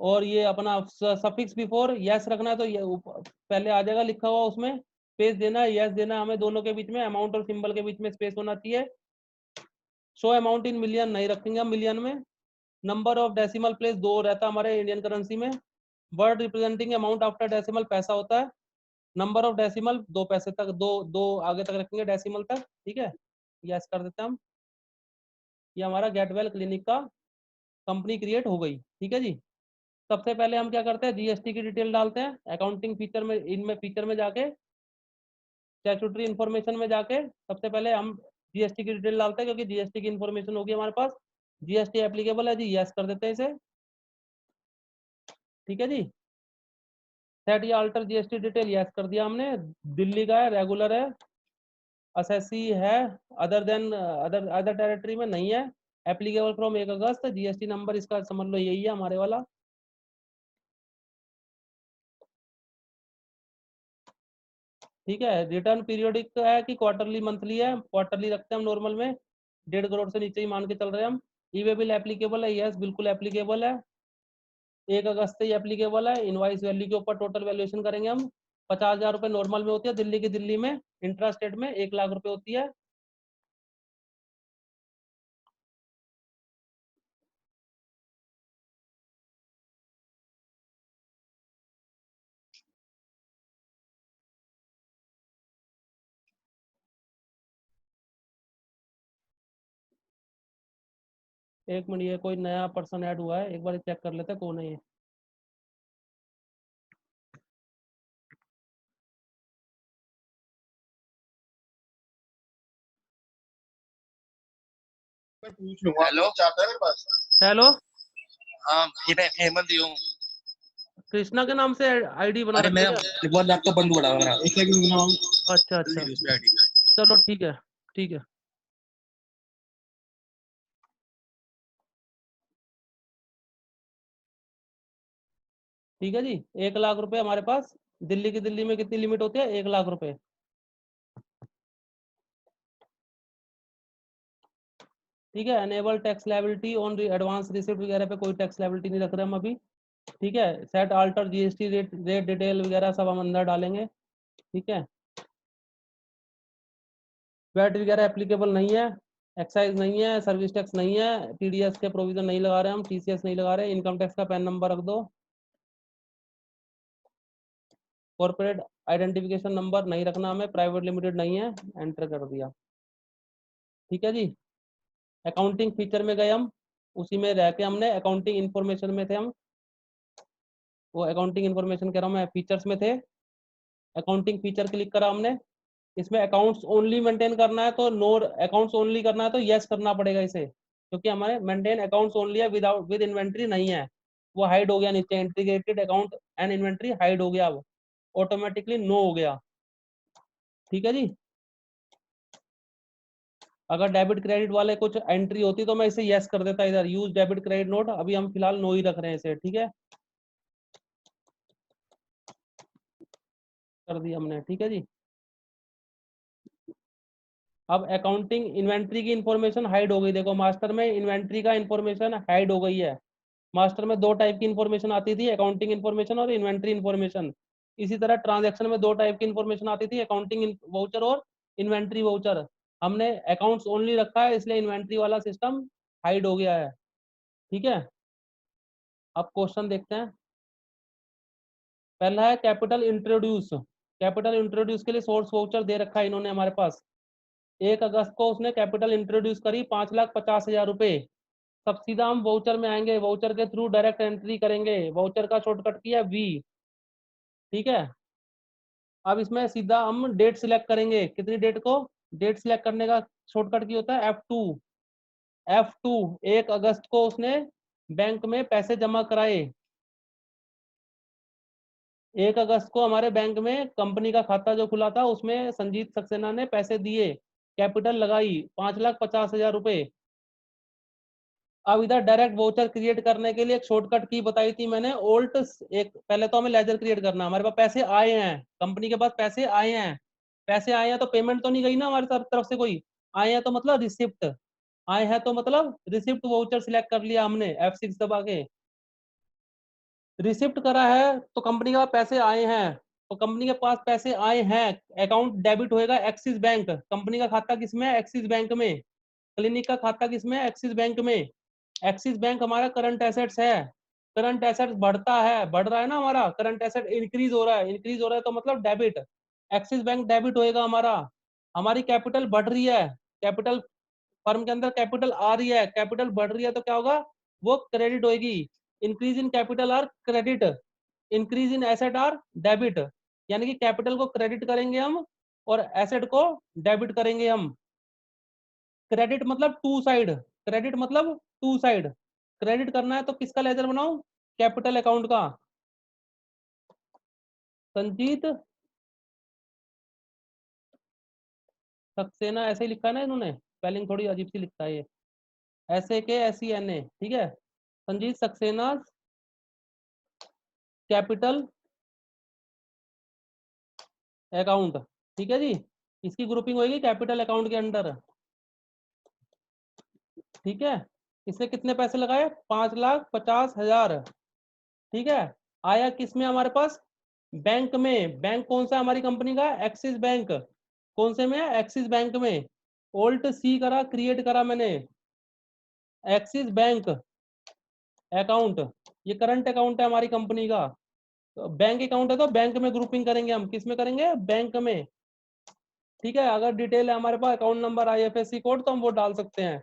और ये अपना सफिक्स बिफोर यस रखना है, तो ये पहले आ जाएगा लिखा हुआ, उसमें स्पेस देना है, यस देना है हमें, दोनों के बीच में अमाउंट और सिंबल के बीच में स्पेस होना चाहिए। शो अमाउंट इन मिलियन नहीं रखेंगे हम मिलियन में। नंबर ऑफ डेसिमल प्लेस 2 रहता है हमारे इंडियन करेंसी में। Word representing amount after decimal पैसा होता है। नंबर ऑफ डेसिमल 2 पैसे तक, दो आगे तक रखेंगे डेसिमल तक, ठीक है। यस कर देते हैं हम। ये हमारा गेटवेल क्लिनिक का कंपनी क्रिएट हो गई, ठीक है जी। सबसे पहले हम क्या करते हैं, जीएसटी की डिटेल डालते हैं, अकाउंटिंग फीचर में, इनमें फीचर में जाके, स्टैट्यूटरी इन्फॉर्मेशन में जाके सबसे पहले हम जीएसटी की डिटेल डालते हैं, क्योंकि जीएसटी की इन्फॉर्मेशन होगी हमारे पास। जीएसटी एप्लीकेबल है जी, यस कर देते हैं इसे, ठीक है जी। सेट या अल्टर जीएसटी डिटेल, यस कर दिया हमने। दिल्ली का है, रेगुलर है, असेसी है, अदर टेरिटरी में नहीं है। Applicable from 1 August, GST number इसका समझ लो यही है हमारे वाला, ठीक है। रिटर्न पीरियोडिक है कि क्वार्टरली मंथली है? क्वार्टरली रखते हैं हम नॉर्मल में, 1.5 करोड़ से नीचे ही मान के चल रहे हैं हम। ई वे बिल एप्लीकेबल है, यस बिल्कुल एप्लीकेबल है, 1 अगस्त से ही एप्लीकेबल है। इनवाइस वैल्यू के ऊपर टोटल वैल्यूएशन करेंगे हम। 50,000 रुपये नॉर्मल में होती है, दिल्ली की दिल्ली में, इंट्रा स्टेट में 1 लाख रुपए होती है। एक मिनट, ये कोई नया पर्सन ऐड हुआ है, एक बार चेक कर लेते हैं कौन है ये। पूछ लूंगा। हेलो, चाहता है मेरे पास। हेलो, हाँ, ये मैं हेमंत ही हूँ। कृष्णा के नाम से आईडी बना अरे रखी मैं है क्या? एक बार आपका बंधु बढ़ा मेरा, एक सेकंड। अच्छा, चलो ठीक है, ठीक है। ठीक है जी। 1 लाख रुपए हमारे पास, दिल्ली की दिल्ली में कितनी लिमिट होती है? 1 लाख रुपए। ठीक है। Enable tax liability on advance receipt वगैरह पे कोई टैक्स लायबिलिटी नहीं रख रहे हम अभी। ठीक है। Set alter GST rate detail वगैरह सब हम अंदर डालेंगे। ठीक है। वैट वगैरह एप्लीकेबल नहीं है, एक्साइज नहीं है, सर्विस टैक्स नहीं है, टीडीएस के प्रोविजन नहीं लगा रहे हम, टीसीएस नहीं लगा रहे, इनकम टैक्स का पैन नंबर रख दो, कॉर्पोरेट आइडेंटिफिकेशन नंबर नहीं रखना हमें, प्राइवेट लिमिटेड नहीं है, एंटर कर दिया। ठीक है जी। अकाउंटिंग फीचर में गए हम, उसी में रह के हमने अकाउंटिंग इंफॉर्मेशन में थे हम, वो अकाउंटिंग इंफॉर्मेशन कह रहा हूँ मैं, फीचर्स में थे, अकाउंटिंग फीचर क्लिक करा हमने। इसमें अकाउंट्स ओनली मेंटेन करना है तो नो, अकाउंट्स ओनली करना है तो यस करना पड़ेगा इसे, क्योंकि हमारे मेंटेन अकाउंट्स ओनली है, विदाउट विद इन्वेंट्री नहीं है, वो हाइड हो गया नीचे, integrated account and inventory hide हो गया, अब ऑटोमेटिकली नो हो गया। ठीक है जी। अगर डेबिट क्रेडिट वाले कुछ एंट्री होती तो मैं इसे यस कर देता इधर, यूज डेबिट क्रेडिट नोट, अभी हम फिलहाल नो ही रख रहे हैं इसे। ठीक है, कर दिया हमने। ठीक है जी। अब अकाउंटिंग इन्वेंट्री की इंफॉर्मेशन हाइड हो गई, देखो मास्टर में इन्वेंट्री का इंफॉर्मेशन हाइड हो गई है। मास्टर में 2 टाइप की इंफॉर्मेशन आती थी, अकाउंटिंग इंफॉर्मेशन और इन्वेंट्री इंफॉर्मेशन। इसी तरह ट्रांजैक्शन में 2 टाइप की इंफॉर्मेशन आती थी, अकाउंटिंग वाउचर और इन्वेंट्री वाउचर। हमने अकाउंट्स ओनली रखा है, इसलिए इन्वेंट्री वाला सिस्टम हाइड हो गया है। ठीक है। अब क्वेश्चन देखते हैं। पहला है कैपिटल इंट्रोड्यूस। कैपिटल इंट्रोड्यूस के लिए सोर्स वाउचर दे रखा है इन्होंने हमारे पास। 1 अगस्त को उसने कैपिटल इंट्रोड्यूस करी 5,50,000 रुपए। सब सीधा हम वाउचर में आएंगे, वाउचर के थ्रू डायरेक्ट एंट्री करेंगे, वाउचर का शॉर्टकट किया वी। ठीक है। अब इसमें सीधा हम डेट सिलेक्ट करेंगे, कितनी डेट को, डेट सिलेक्ट करने का शॉर्टकट की होता है F2। F2, 1 अगस्त को उसने बैंक में पैसे जमा कराए। 1 अगस्त को हमारे बैंक में कंपनी का खाता जो खुला था उसमें संजीत सक्सेना ने पैसे दिए, कैपिटल लगाई 5,50,000 रुपए। अब इधर डायरेक्ट वोचर क्रिएट करने के लिए एक शॉर्टकट की बताई थी मैंने, ओल्ट एक, पहले तो हमें लेजर क्रिएट करना है, हमारे पास पैसे आए हैं, कंपनी के पास पैसे आए हैं, पैसे आए हैं तो पेमेंट तो नहीं गई ना हमारी तरफ से कोई, आए हैं तो मतलब रिसिप्ट, आए हैं तो मतलब रिसिप्ट वाउचर सिलेक्ट कर लिया हमने F6 दबा के। रिसिप्ट करा है तो कंपनी के पास पैसे आए हैं, तो कंपनी के पास पैसे आए हैं, अकाउंट डेबिट होएगा एक्सिस बैंक, कंपनी का खाता किसमें है? एक्सिस बैंक में। क्लिनिक का खाता किसमें है? एक्सिस बैंक में। एक्सिस बैंक हमारा करंट एसेट्स है, करंट एसेट्स बढ़ता है, बढ़ रहा है ना हमारा, करंट एसेट इंक्रीज हो रहा है, इंक्रीज हो रहा है तो मतलब डेबिट, एक्सिस बैंक डेबिट होएगा हमारा। हमारी कैपिटल बढ़ रही है, कैपिटल फर्म के अंदर कैपिटल आ रही है, कैपिटल बढ़ रही है तो क्या होगा, वो क्रेडिट होएगी। Increase in capital are credit, increase in asset are debit, यानी कि कैपिटल को क्रेडिट करेंगे हम और एसेट को डेबिट करेंगे हम। क्रेडिट मतलब टू साइड, क्रेडिट मतलब टू साइड, क्रेडिट करना है तो किसका लेजर बनाऊं? कैपिटल अकाउंट का। संजीत सक्सेना, ऐसे ही लिखा है ना इन्होंने, स्पेलिंग थोड़ी अजीब सी लिखता है ये, SAKSENA। ठीक है। Sanjeet Saxena capital account. ठीक है जी। इसकी ग्रुपिंग होगी कैपिटल अकाउंट के अंडर। ठीक है। इसने कितने पैसे लगाए? 5,50,000। ठीक है। आया किस में हमारे पास? बैंक में। बैंक कौन सा हमारी कंपनी का? Axis bank. कौन से में है? एक्सिस बैंक में। ओल्ट सी करा, क्रिएट करा मैंने, एक्सिस बैंक अकाउंट, ये करंट अकाउंट है हमारी कंपनी का, तो बैंक अकाउंट है तो बैंक में ग्रुपिंग करेंगे हम, किस में करेंगे? बैंक में। ठीक है। अगर डिटेल है हमारे पास, अकाउंट नंबर, IFSC कोड, तो हम वो डाल सकते हैं।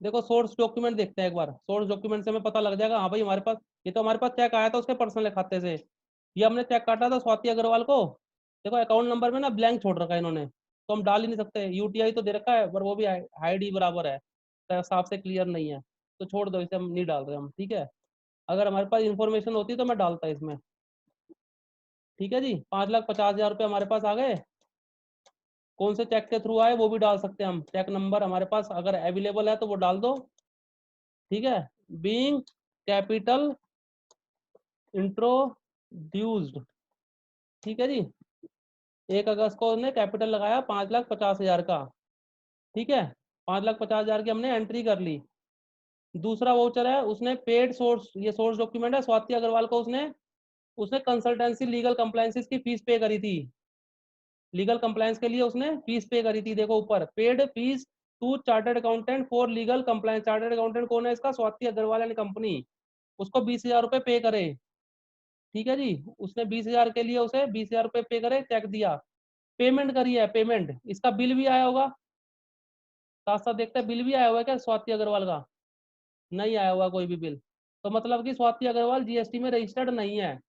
देखो सोर्स डॉक्यूमेंट देखते हैं एक बार, सोर्स डॉक्यूमेंट से हमें पता लग जाएगा, हाँ भाई हमारे पास, ये तो हमारे पास चेक आया था उसके पर्सनल खाते से, ये हमने चेक काटा था स्वाति अग्रवाल को। देखो अकाउंट नंबर में ना ब्लैंक छोड़ रखा है इन्होंने, तो हम डाल ही नहीं सकते, UTI तो दे रखा है पर वो भी हाइड ही बराबर है, तो साफ से क्लियर नहीं है, तो छोड़ दो इसे, हम नहीं डाल रहे हम। ठीक है। अगर हमारे पास इंफॉर्मेशन होती तो मैं डालता इसमें। ठीक है जी। 5,50,000 रुपये हमारे पास आ गए। कौन से चेक के थ्रू आए वो भी डाल सकते हैं हम, चेक नंबर हमारे पास अगर अवेलेबल है तो वो डाल दो। ठीक है। Being capital introduced. ठीक है जी, 1 अगस्त को उसने कैपिटल लगाया 5,50,000 का। ठीक है, 5,50,000 की हमने एंट्री कर ली। दूसरा वाउचर है, उसने पेड सोर्स, ये सोर्स डॉक्यूमेंट है, स्वाति अग्रवाल को उसने कंसल्टेंसी लीगल कंप्लायंसेस की फीस पे करी थी। लीगल कंप्लायंस के लिए उसने फीस पे करी थी। देखो ऊपर, paid fees to chartered accountant for legal compliance. Chartered accountant कौन है इसका? Swati Agarwal and company. उसको 20,000 रुपये पे करे। ठीक है जी, उसने 20,000 के लिए उसे 20,000 रुपये पे करे, चेक दिया, पेमेंट करी है। पेमेंट, इसका बिल भी आया होगा, साथ साथ देखते हैं बिल भी आया हुआ है क्या स्वाति अग्रवाल का? नहीं आया हुआ कोई भी बिल। तो मतलब कि स्वाति अग्रवाल जीएसटी में रजिस्टर्ड नहीं है,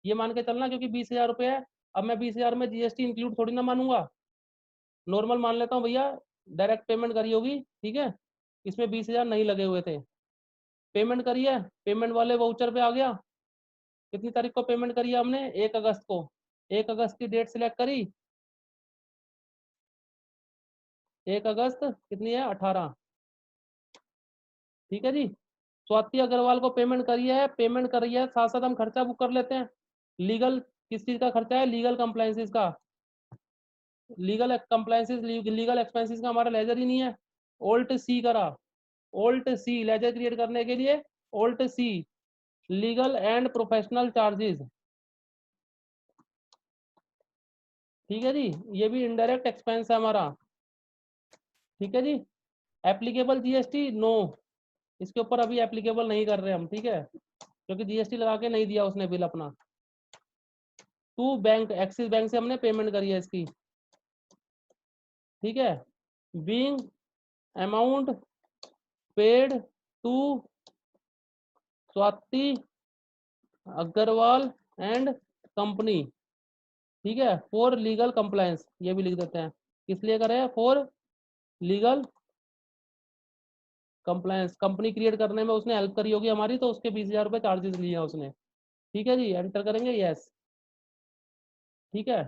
ये मान के चलना, क्योंकि 20,000 रुपये है। अब मैं 20,000 में जीएसटी इंक्लूड थोड़ी ना मानूंगा, नॉर्मल मान लेता हूँ भैया, डायरेक्ट पेमेंट करी होगी। ठीक है, इसमें 20,000 नहीं लगे हुए थे, पेमेंट करी है। पेमेंट वाले वाउचर पे आ गया। कितनी तारीख को पेमेंट करी है हमने? 1 अगस्त को। 1 अगस्त की डेट सिलेक्ट करी, 1 अगस्त कितनी है? 18। ठीक है जी, स्वाति अग्रवाल को पेमेंट करी है, पेमेंट करी है, साथ साथ हम खर्चा बुक कर लेते हैं। लीगल, किस चीज का खर्चा है? लीगल कंप्लायंसेस का। लीगल कंप्लायंसेस, लीगल एक्सपेंसेस का हमारा लेजर ही नहीं है। ओल्ट सी करा, ओल्ट सी लेजर क्रिएट करने के लिए, ओल्ट सी लीगल एंड प्रोफेशनल चार्जेस। ठीक है जी, ये भी इनडायरेक्ट एक्सपेंस है हमारा। ठीक है जी, एप्लीकेबल जीएसटी नो, इसके ऊपर अभी एप्लीकेबल नहीं कर रहे हम। ठीक है, क्योंकि जीएसटी लगा के नहीं दिया उसने बिल अपना। टू बैंक, एक्सिस बैंक से हमने पेमेंट करी है इसकी। ठीक है, being amount paid to Swati Agarwal and company. ठीक है, फॉर लीगल कंप्लायंस, ये भी लिख देते हैं, किस लिए करे? For legal compliance. Company create करने में उसने हेल्प करी होगी हमारी, तो उसके 20,000 रुपये चार्जेस लिए हैं उसने। ठीक है जी, एंटर करेंगे यस। ठीक है,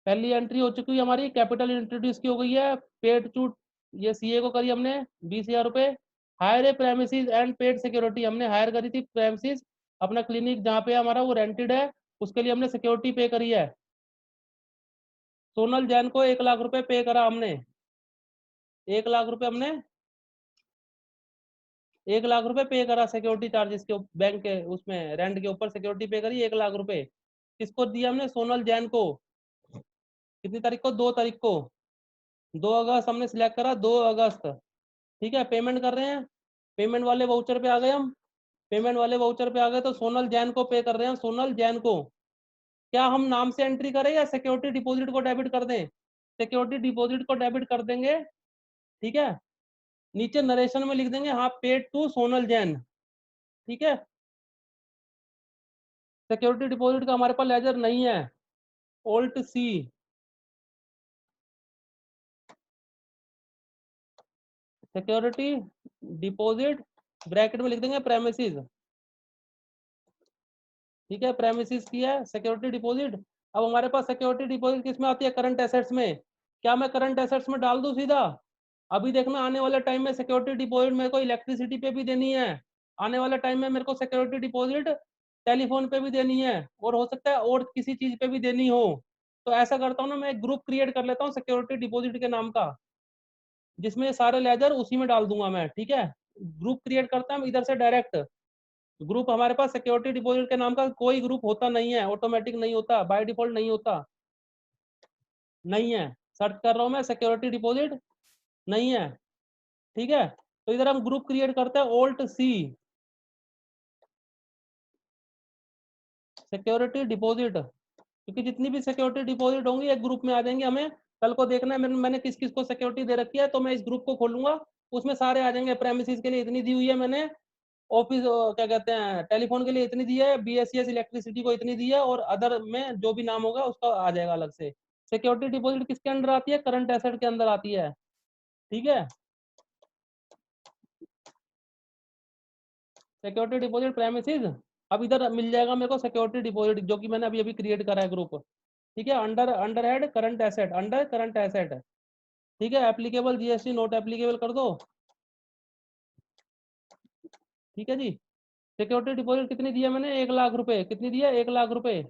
पहली एंट्री हो चुकी है हमारी, कैपिटल इंट्रोड्यूस की हो गई है। पेड टू, ये सीए को करी हमने 20,000 रुपये। Higher A premises and paid security, हमने हायर करी थी प्रेमिसेस, अपना क्लिनिक जहाँ पे हमारा वो रेंटेड है, उसके लिए हमने सिक्योरिटी पे करी है। सोनल जैन को 1 लाख रुपए पे करा हमने। 1 लाख रुपए हमने 1 लाख रुपए पे करा सिक्योरिटी चार्जेस के, बैंक के उसमें रेंट के ऊपर सिक्योरिटी पे करी 1 लाख रुपए। किसको दिया हमने? सोनल जैन को। कितनी तारीख को? 2 तारीख को। 2 अगस्त हमने सिलेक्ट करा, 2 अगस्त। ठीक है, पेमेंट कर रहे हैं, पेमेंट वाले वाउचर पे आ गए हम। पेमेंट वाले वाउचर पे आ गए तो सोनल जैन को पे कर रहे हैं, सोनल जैन को। क्या हम नाम से एंट्री करें या सिक्योरिटी डिपॉजिट को डेबिट कर दें? सिक्योरिटी डिपॉजिट को डेबिट कर देंगे। ठीक है, नीचे नरेशन में लिख देंगे, हाँ, पेड टू सोनल जैन। ठीक है, सिक्योरिटी डिपॉजिट का हमारे पास लेजर नहीं है, ओल्ट सी सिक्योरिटी डिपॉजिट, ब्रैकेट में लिख देंगे प्रेमिसेस। ठीक है, प्रेमिसेस की है सिक्योरिटी डिपॉजिट। अब हमारे पास सिक्योरिटी डिपॉजिट किस में आती है? करंट एसेट्स में। क्या मैं करंट एसेट्स में डाल दूं सीधा? अभी देखना, आने वाले टाइम में सिक्योरिटी डिपॉजिट मेरे को इलेक्ट्रिसिटी पे भी देनी है, आने वाले टाइम में मेरे को सिक्योरिटी डिपॉजिट टेलीफोन पे भी देनी है, और हो सकता है और किसी चीज पे भी देनी हो। तो ऐसा करता हूँ ना, मैं एक ग्रुप क्रिएट कर लेता हूँ सिक्योरिटी डिपॉजिट के नाम का, जिसमें सारे लेजर उसी में डाल दूंगा मैं। ठीक है, ग्रुप क्रिएट करता हूँ इधर से डायरेक्ट। ग्रुप हमारे पास सिक्योरिटी डिपॉजिट के नाम का कोई ग्रुप होता नहीं है, ऑटोमेटिक नहीं होता, बाय डिफॉल्ट नहीं होता, नहीं है। सर्च कर रहा हूँ मैं, सिक्योरिटी डिपॉजिट नहीं है। ठीक है, तो इधर हम ग्रुप क्रिएट करते हैं, ओल्ट सी सिक्योरिटी डिपॉजिट, क्योंकि जितनी भी सिक्योरिटी डिपॉजिट होंगी एक ग्रुप में आ जाएंगे। हमें कल को देखना है मैंने किस किस को सिक्योरिटी दे रखी है, तो मैं इस ग्रुप को खोलूंगा, उसमें सारे आ जाएंगे। प्रेमिसेस के लिए इतनी दी हुई है मैंने, ऑफिस क्या कहते हैं टेलीफोन के लिए इतनी दी है, बीएससीएस इलेक्ट्रिसिटी को इतनी दी है, और अदर में जो भी नाम होगा उसका आ जाएगा अलग से। सिक्योरिटी डिपॉजिट किसके अंडर आती है? करंट एसेट के अंदर आती है। ठीक है, सिक्योरिटी डिपॉजिट प्रेमिसेस। अब इधर मिल जाएगा मेरे को सिक्योरिटी डिपॉजिट, जो कि मैंने अभी अभी क्रिएट करा है ग्रुप। ठीक है, under under head current asset, under current asset. ठीक है, एप्लीकेबल जीएसटी नोट एप्लीकेबल कर दो। ठीक है जी। सिक्योरिटी डिपॉजिट कितनी दी है मैंने, 1 लाख रुपए। कितनी दी है, 1 लाख रुपए।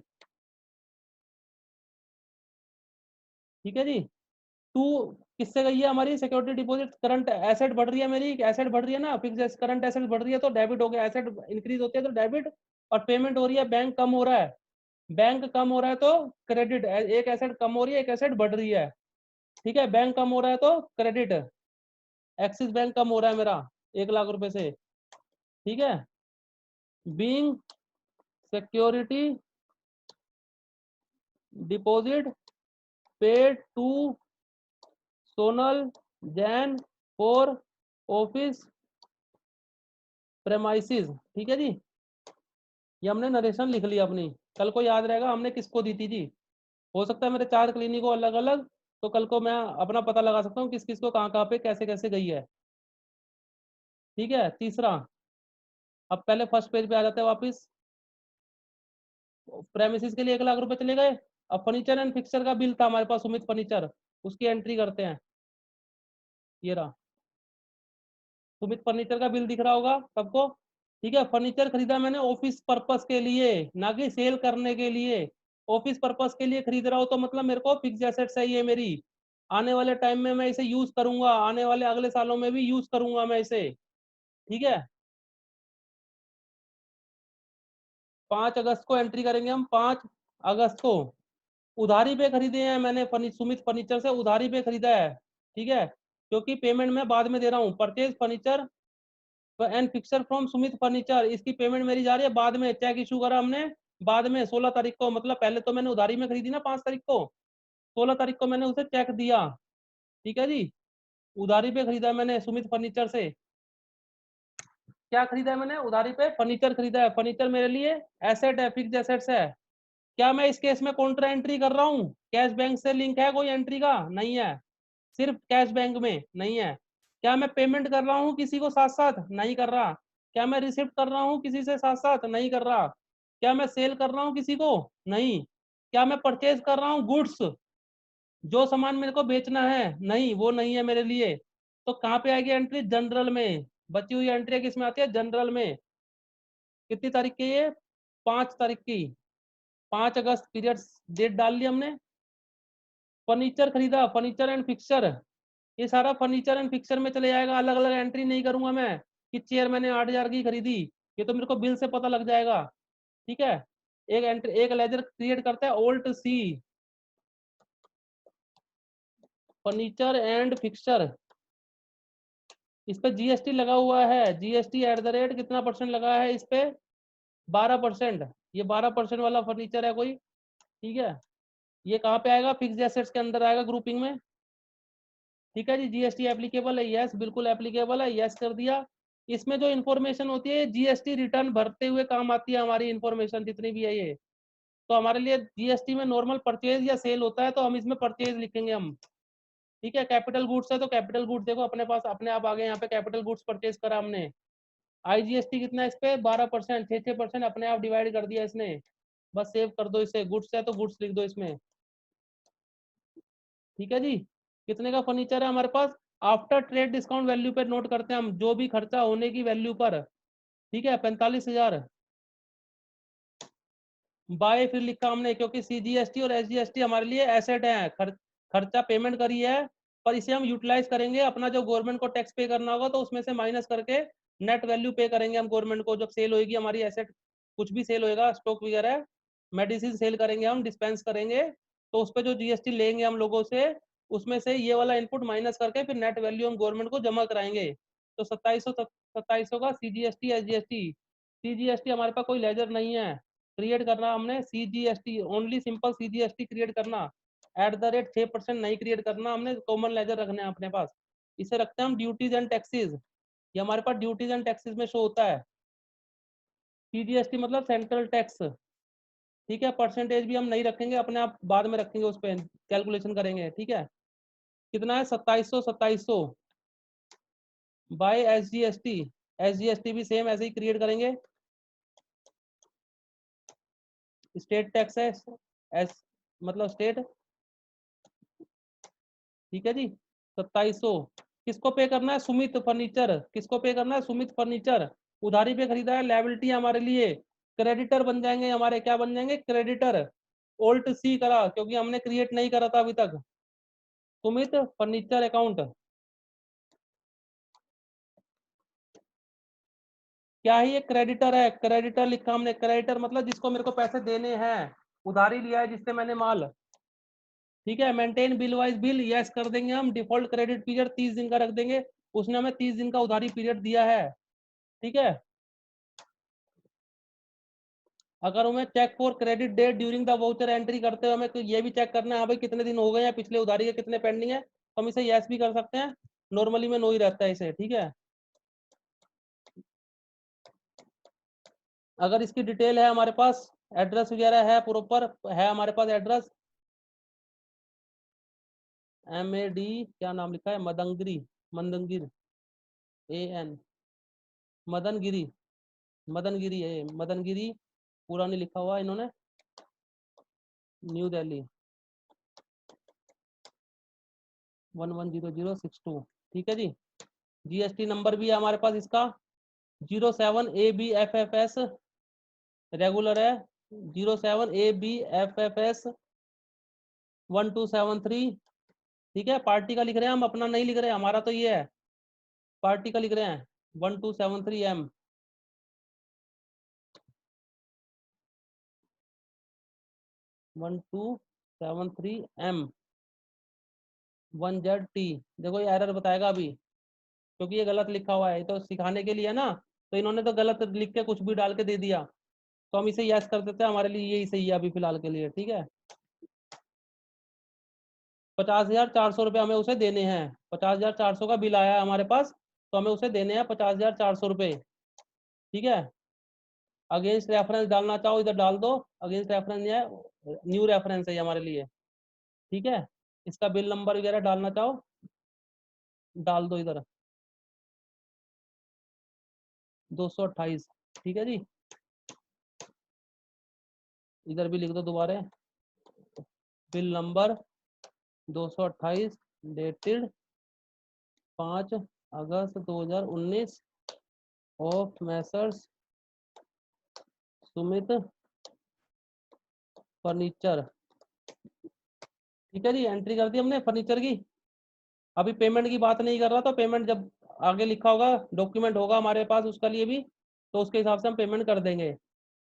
ठीक है जी। टू किससे गई है हमारी सिक्योरिटी डिपॉजिट, करंट एसेट बढ़ रही है मेरी, एसेट बढ़ रही है ना, फिक्स करंट एसेट बढ़ रही है तो डेबिट हो गया, एसेट इंक्रीज होती है तो डेबिट, और पेमेंट हो रही है, बैंक कम हो रहा है, बैंक कम हो रहा है तो क्रेडिट। एक एसेट कम हो रही है, एक एसेट बढ़ रही है। ठीक है, बैंक कम हो रहा है तो क्रेडिट। एक्सिस बैंक कम हो रहा है मेरा 1 लाख रुपए से। ठीक है, being security deposit paid to Sonal Jain for office premises. ठीक है जी, ये हमने नरेशन लिख लिया अपनी, कल को याद रहेगा हमने किसको दी थी जी। हो सकता है मेरे 4 क्लिनिक हो अलग अलग, तो कल को मैं अपना पता लगा सकता हूँ किस किस को कहाँ कहाँ पे कैसे कैसे गई है। ठीक है, तीसरा, अब पहले फर्स्ट पेज पे आ जाते हैं वापस। प्रेमिसिस के लिए 1 लाख रुपए चले गए। अब फर्नीचर एंड फिक्सचर का बिल था हमारे पास, सुमित फर्नीचर, उसकी एंट्री करते हैं। ये रहा, सुमित फर्नीचर का बिल दिख रहा होगा सबको। ठीक है, फर्नीचर खरीदा मैंने ऑफिस पर्पस के लिए, ना कि सेल करने के लिए। ऑफिस पर्पस के लिए खरीद रहा हूँ तो मतलब मेरे को फिक्स एसेट्स है ये मेरी, आने वाले टाइम में मैं इसे यूज करूंगा, आने वाले अगले सालों में भी यूज करूंगा मैं इसे। ठीक है, 5 अगस्त को एंट्री करेंगे हम, 5 अगस्त को। उधारी पे खरीदे हैं मैंने, सुमित फर्नीचर से उधारी पे खरीदा है। ठीक है, क्योंकि पेमेंट मैं बाद में दे रहा हूँ। Purchase furniture and fixer from Sumit furniture, इसकी पेमेंट मेरी जा रही है बाद में। चेक इशू करा हमने बाद में 16 तारीख को, मतलब पहले तो मैंने उधारी में खरीदी ना 5 तारीख को, 16 तारीख को मैंने उसे चेक दिया। ठीक है जी, उधारी पे खरीदा है मैंने सुमित फर्नीचर से। क्या खरीदा है मैंने उधारी पे, फर्नीचर खरीदा है। फर्नीचर मेरे लिए एसेट है, फिक्स एसेट्स है। क्या मैं इस केस में कॉन्ट्रा एंट्री कर रहा हूँ, कैश बैंक से लिंक है कोई एंट्री का, नहीं है, सिर्फ कैश बैंक में नहीं है। क्या मैं पेमेंट कर रहा हूँ किसी को साथ साथ, नहीं कर रहा। क्या मैं रिसिप्ट कर रहा हूँ किसी से साथ साथ, नहीं कर रहा। क्या मैं सेल कर रहा हूँ किसी को, नहीं। क्या मैं परचेज कर रहा हूँ गुड्स, जो सामान मेरे को बेचना है, नहीं, वो नहीं है मेरे लिए। तो कहाँ पे आएगी एंट्री, जनरल में। बची हुई एंट्री किस में आती है, जनरल में। कितनी तारीख की ये, 5 तारीख की, 5 अगस्त पीरियड डेट डाल ली हमने। फर्नीचर खरीदा, फर्नीचर एंड फिक्सचर, ये सारा फर्नीचर एंड फिक्सचर में चले जाएगा, अलग अलग एंट्री नहीं करूंगा मैं कि चेयर मैंने 8,000 की खरीदी, ये तो मेरे को बिल से पता लग जाएगा। ठीक है, एक एंट्री, एक लेजर क्रिएट करता है ओल्ट सी, फर्नीचर एंड फिक्सचर, इस पे जीएसटी लगा हुआ है, जीएसटी एट द रेट कितना परसेंट लगा है इस पे, 12%। ये 12% वाला फर्नीचर है कोई। ठीक है, ये कहाँ पे आएगा, फिक्स एसेट्स के अंदर आएगा ग्रुपिंग में। ठीक है जी, जीएसटी एप्लीकेबल है, यस बिल्कुल एप्लीकेबल है, यस कर दिया। इसमें जो इन्फॉर्मेशन होती है जीएसटी रिटर्न भरते हुए काम आती है हमारी इन्फॉर्मेशन जितनी भी है ये। तो हमारे लिए जीएसटी में नॉर्मल परचेज या सेल होता है तो हम इसमें परचेज लिखेंगे हम। ठीक है, कैपिटल गुड्स है तो कैपिटल गुड्स देखो अपने पास अपने आप आ गए, यहाँ पे कैपिटल गुड्स परचेज करा हमने। आईजीएसटी कितना है इस पे, 12%, 6% अपने आप डिवाइड कर दिया इसने। बस सेव कर दो इसे, गुड्स है तो गुड्स लिख दो इसमें। ठीक है जी, कितने का फर्नीचर है हमारे पास, आफ्टर ट्रेड डिस्काउंट वैल्यू पे नोट करते हैं हम, जो भी खर्चा होने की वैल्यू पर। ठीक है, 45,000 बाय, फिर लिखा हमने क्योंकि सीजीएसटी और एसजीएसटी हमारे लिए एसेट है, खर्चा पेमेंट करी है, पर इसे हम यूटिलाइज करेंगे अपना जो गवर्नमेंट को टैक्स पे करना होगा तो उसमें से माइनस करके नेट वैल्यू पे करेंगे हम गवर्नमेंट को, जब सेल होगी हमारी एसेट, कुछ भी सेल होएगा, स्टॉक वगैरह, मेडिसिन सेल करेंगे हम, डिस्पेंस करेंगे, तो उस पर जो जीएसटी लेंगे हम लोगों से, उसमें से ये वाला इनपुट माइनस करके फिर नेट वैल्यू हम गवर्नमेंट को जमा कराएंगे। तो 2700 का सीजीएसटी एसजीएसटी। सीजीएसटी हमारे पास कोई लेजर नहीं है, क्रिएट करना हमने CGST, only simple CGST create करना, एट द रेट 6% नहीं क्रिएट करना हमने, कॉमन लेजर रखने हैं अपने पास। इसे रखते हैं हम ड्यूटीज एंड टैक्सेस, ये हमारे पास ड्यूटीज एंड टैक्सेस में शो होता है। सीजीएसटी मतलब सेंट्रल टैक्स। ठीक है, परसेंटेज भी हम नहीं रखेंगे, अपने आप बाद में रखेंगे, उस पर कैलकुलेशन करेंगे। ठीक है, कितना है, 2700 बाय एसजीएसटी। एसजीएसटी भी सेम ऐसे ही क्रिएट करेंगे, स्टेट टैक्स है, एस मतलब स्टेट। ठीक है जी, 2700 किसको पे करना है, सुमित फर्नीचर, किसको पे करना है, सुमित फर्नीचर। उधारी पे खरीदा है, लायबिलिटी हमारे लिए क्रेडिटर बन जाएंगे, हमारे क्या बन जाएंगे, क्रेडिटर। ओल्ट सी करा क्योंकि हमने क्रिएट नहीं करा था अभी तक। सुमित फर्नीचर अकाउंट, क्या ही ये क्रेडिटर है, क्रेडिटर लिखा हमने, क्रेडिटर मतलब जिसको मेरे को पैसे देने हैं, उधारी लिया है जिससे मैंने माल। ठीक है, maintain bill wise bill, yes कर देंगे हम। डिफॉल्ट क्रेडिट पीरियड 30 दिन का रख देंगे, उसने हमें 30 दिन का उधारी पीरियड दिया है। ठीक है, अगर हमें cheque for credit date during the voucher entry करते हुए हमें तो ये भी चेक करना है, हाँ भाई कितने दिन हो गए हैं, पिछले उधारी के कितने पेंडिंग है, तो हम इसे यस भी कर सकते हैं, नॉर्मली में नो ही रहता है इसे। ठीक है, अगर इसकी डिटेल है हमारे पास, एड्रेस वगैरह है, प्रॉपर है हमारे पास एड्रेस, MAD क्या नाम लिखा है, मदंगिरी, मंदनगिर, AN, मदनगिरी, मदनगिरी है, मदनगिरी पूरा नहीं लिखा हुआ इन्होंने, न्यू दिल्ली 110062। ठीक है जी, GST नंबर भी है हमारे पास इसका 07ABFFS, रेगुलर है 07ABFFS 1273। ठीक है, पार्टी का लिख रहे हैं हम, अपना नहीं लिख रहे, हमारा तो ये है, पार्टी का लिख रहे हैं 1273M। 1273M 1ZT। देखो ये एरर बताएगा अभी क्योंकि ये गलत लिखा हुआ है, ये तो सिखाने के लिए है ना, तो इन्होंने तो गलत लिख के कुछ भी डाल के दे दिया, तो हम इसे यस कर देते हैं, हमारे लिए यही सही है अभी फिलहाल के लिए। ठीक है, 50,400 रुपये हमें उसे देने हैं, 50,400 का बिल आया है हमारे पास, तो हमें उसे देने हैं 50,400 रुपये। ठीक है, अगेंस्ट रेफरेंस डालना चाहो इधर डाल दो, अगेंस्ट रेफरेंस है, न्यू रेफरेंस है हमारे लिए। ठीक है, इसका बिल नंबर वगैरह डालना चाहो डाल दो इधर 228। ठीक है जी, इधर भी लिख दो दोबारा, bill number 228 dated 5 August 2019 of Messrs Sumit furniture. ठीक है जी, एंट्री कर दी हमने फर्नीचर की। अभी पेमेंट की बात नहीं कर रहा, तो पेमेंट जब आगे लिखा होगा, डॉक्यूमेंट होगा हमारे पास उसका लिए भी, तो उसके हिसाब से हम पेमेंट कर देंगे।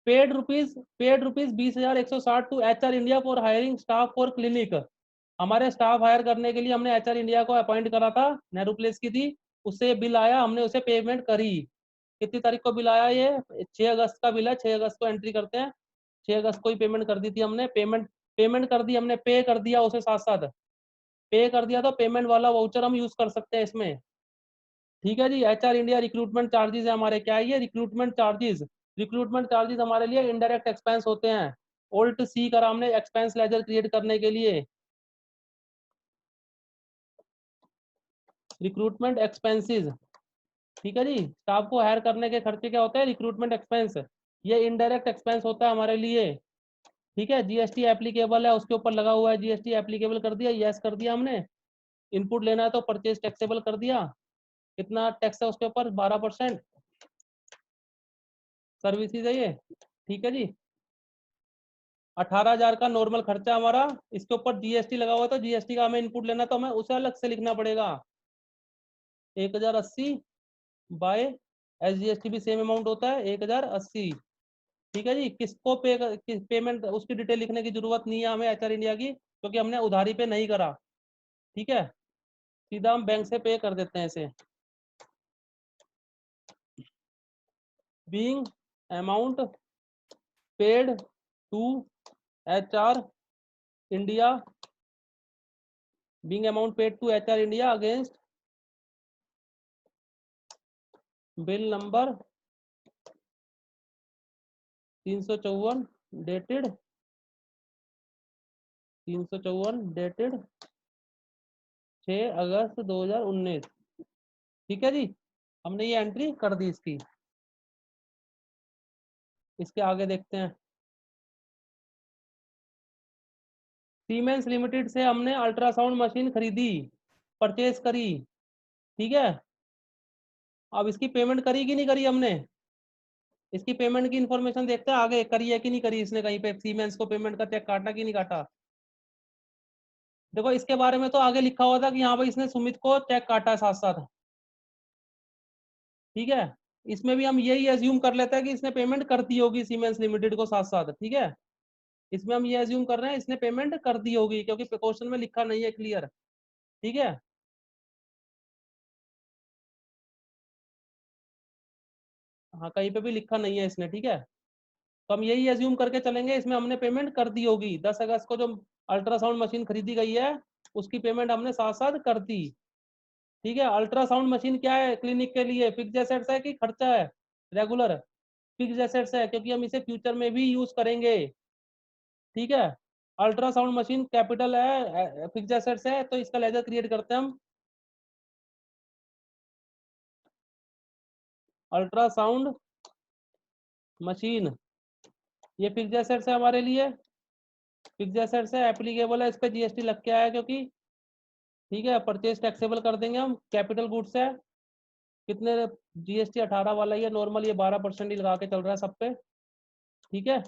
Paid rupees 20,160 to HR India for hiring staff for clinic. हमारे स्टाफ हायर करने के लिए हमने HR इंडिया को अपॉइंट करा था, नेहरू प्लेस की थी, उससे बिल आया, हमने उसे पेमेंट करी। कितनी तारीख को बिल आया, ये 6 अगस्त का बिल है, 6 अगस्त को एंट्री करते हैं, 6 अगस्त को ही पेमेंट कर दी थी हमने, पेमेंट कर दी हमने, पे कर दिया उसे, साथ साथ पे कर दिया, तो पेमेंट वाला वाउचर हम यूज कर सकते हैं इसमें। ठीक है जी, HR इंडिया रिक्रूटमेंट चार्जेस है हमारे, क्या है ये, रिक्रूटमेंट चार्जेस। रिक्रूटमेंट चार्जेस हमारे लिए इनडायरेक्ट एक्सपेंस होते हैं, ओल्ट सी करा हमने एक्सपेंस लेजर क्रिएट करने के लिए। रिक्रूटमेंट एक्सपेंसेस, ठीक है जी, स्टाफ को हायर करने के खर्चे क्या होते हैं, रिक्रूटमेंट एक्सपेंस, ये इनडायरेक्ट एक्सपेंस होता है हमारे लिए। ठीक है, GST एप्लीकेबल है, उसके ऊपर लगा हुआ है, GST एप्लीकेबल कर दिया, यस कर दिया हमने। इनपुट लेना है तो परचेज टैक्सेबल कर दिया, कितना टैक्स है उसके ऊपर, 12% सर्विसेज है ये। ठीक है जी, 18,000 का नॉर्मल खर्चा हमारा, इसके ऊपर GST लगा हुआ, तो GST का हमें इनपुट लेना, तो हमें उसे अलग से लिखना पड़ेगा, 1,080 बाय SGST भी सेम अमाउंट होता है 1,080। ठीक है जी, किसको पेमेंट उसकी डिटेल लिखने की जरूरत नहीं है हमें HR इंडिया की, क्योंकि हमने उधारी पे नहीं करा। ठीक है, सीधा हम बैंक से पे कर देते हैं इसे। Being amount paid to HR India, being amount paid to HR India against bill number 354 dated 6 अगस्त 2019। ठीक है जी, हमने ये एंट्री कर दी इसकी। इसके आगे देखते हैं, सीमेंस लिमिटेड से हमने अल्ट्रासाउंड मशीन खरीदी, परचेज करी। ठीक है, अब इसकी पेमेंट करी कि नहीं करी हमने, इसकी पेमेंट की इन्फॉर्मेशन देखते हैं आगे, करी है कि नहीं करी इसने कहीं पे, सीमेंस को पेमेंट का चेक काटा कि नहीं काटा। देखो इसके बारे में तो आगे लिखा हुआ था कि हाँ भाई इसने सुमित को चेक काटा है साथ साथ, ठीक है। इसमें भी हम यही एज्यूम कर लेते हैं कि इसने पेमेंट कर दी होगी सीमेंस लिमिटेड को साथ साथ, ठीक है। इसमें हम ये एज्यूम कर रहे हैं इसने पेमेंट कर दी होगी, क्योंकि क्वेश्चन में लिखा नहीं है क्लियर, ठीक है। हाँ कहीं पे भी लिखा नहीं है इसने, ठीक है। तो हम यही एज्यूम करके चलेंगे इसमें हमने पेमेंट कर दी होगी। 10 अगस्त को जो अल्ट्रासाउंड मशीन खरीदी गई है उसकी पेमेंट हमने साथ साथ कर दी, ठीक है। अल्ट्रासाउंड मशीन क्या है क्लिनिक के लिए, फिक्स्ड एसेट्स है कि खर्चा है, रेगुलर फिक्स्ड एसेट्स है, क्योंकि हम इसे फ्यूचर में भी यूज करेंगे, ठीक है। अल्ट्रासाउंड मशीन कैपिटल है, फिक्स्ड एसेट्स है, तो इसका लेजर क्रिएट करते हैं हम। अल्ट्रासाउंड मशीन ये फिक्स्ड एसेट्स है हमारे लिए, फिक्स्ड एसेट्स है, एप्लीकेबल है, इस पे जीएसटी लग के आया क्योंकि, ठीक है। परचेज टैक्सेबल कर देंगे हम, कैपिटल गुड्स है, कितने जीएसटी 18 वाला ही है, नॉर्मल ये 12% ही लगा के चल रहा है सब पे, ठीक है।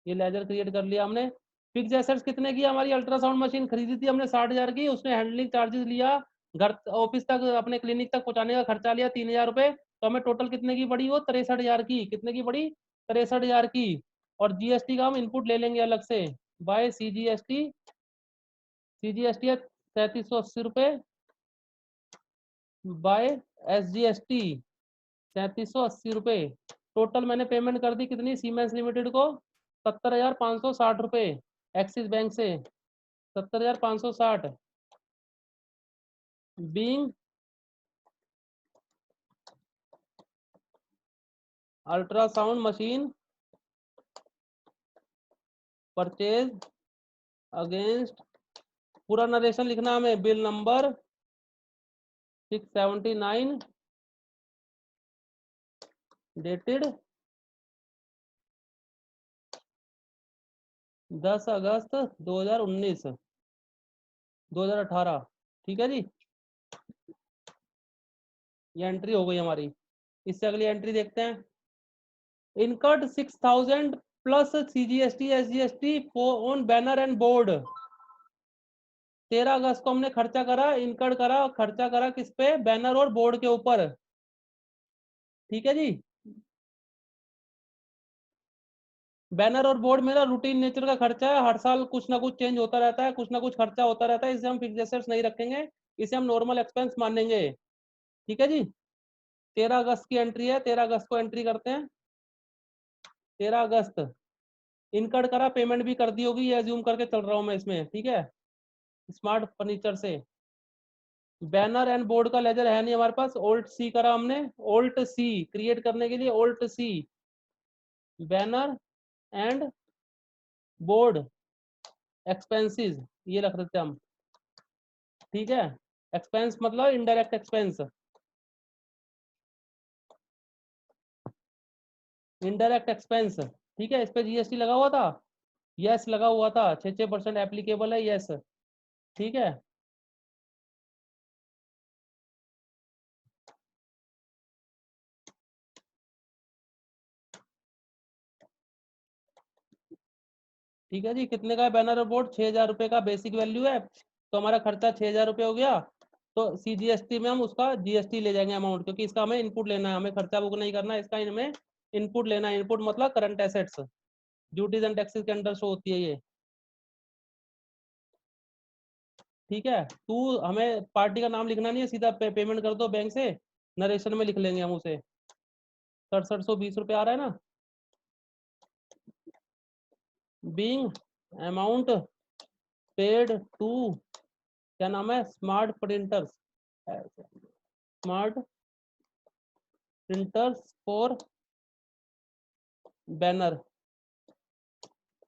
ये लेजर क्रिएट कर लिया हमने। फिक्स्ड एसेट्स कितने की हमारी, अल्ट्रासाउंड मशीन खरीदी थी हमने 60,000 की, उसने हैंडलिंग चार्जेस लिया, घर ऑफिस तक अपने क्लिनिक तक पहुंचाने का खर्चा लिया 3,000 रुपये, तो हमें टोटल कितने की पड़ी वो 63,000 की, कितने की पड़ी 63,000 की। और जीएसटी का हम इनपुट ले लेंगे अलग से बाय सीजीएसटी, सीजीएसटी है 3,380 रुपये बाय एसजीएसटी 3,380 रुपये। टोटल मैंने पेमेंट कर दी कितनी, सीमेंस लिमिटेड को 70,560 रुपये एक्सिस बैंक से, 70,560 being ultrasound machine purchase against, पूरा नरेशन लिखना हमें, बिल नंबर 679 डेटेड 10 अगस्त 2019 2018, ठीक है जी। ये एंट्री हो गई हमारी। इससे अगली एंट्री देखते हैं, इनकट 6,000 plus CGST SGST on banner and board. 13 अगस्त को हमने खर्चा करा, इनकट करा, खर्चा करा किस पे, बैनर और बोर्ड के ऊपर, ठीक है जी। बैनर और बोर्ड मेरा रूटीन नेचर का खर्चा है, हर साल कुछ ना कुछ चेंज होता रहता है, कुछ ना कुछ खर्चा होता रहता है, इसे हम फिक्स्ड एसेट्स नहीं रखेंगे, इसे हम नॉर्मल एक्सपेंस मानेंगे, ठीक है जी। 13 अगस्त की एंट्री है, 13 अगस्त को एंट्री करते हैं। 13 अगस्त इनकट करा, पेमेंट भी कर दी होगी, ये अज्यूम करके चल रहा हूँ मैं इसमें, ठीक है। स्मार्ट फर्नीचर से बैनर एंड बोर्ड का लेजर है नहीं हमारे पास, ओल्ट सी करा हमने, ओल्ट सी क्रिएट करने के लिए ओल्ट सी बैनर एंड बोर्ड एक्सपेंसेस ये रख देते हम, ठीक है। एक्सपेंस मतलब इनडायरेक्ट एक्सपेंस, इनडायरेक्ट एक्सपेंस, ठीक है। इस पे जीएसटी लगा हुआ था, यस लगा हुआ था, 6% एप्लीकेबल है, यस, ठीक है। ठीक है जी, कितने का है बैनर और बोर्ड, 6,000 रुपये का बेसिक वैल्यू है, तो हमारा खर्चा 6,000 रुपये हो गया। तो सीजीएसटी में हम उसका जीएसटी ले जाएंगे अमाउंट, क्योंकि इसका हमें इनपुट लेना है, हमें खर्चा बुक नहीं करना है, इसका हमें इनपुट लेना है। इनपुट मतलब current assets, duties and taxes के अंडर शो होती है ये, ठीक है। तू हमें पार्टी का नाम लिखना नहीं है, सीधा पेमेंट कर दो बैंक से, नरेशन में लिख लेंगे हम उसे। 6720 रुपये आ रहा है ना, बीइंग अमाउंट पेड टू, क्या नाम है, smart printers, smart printers for banner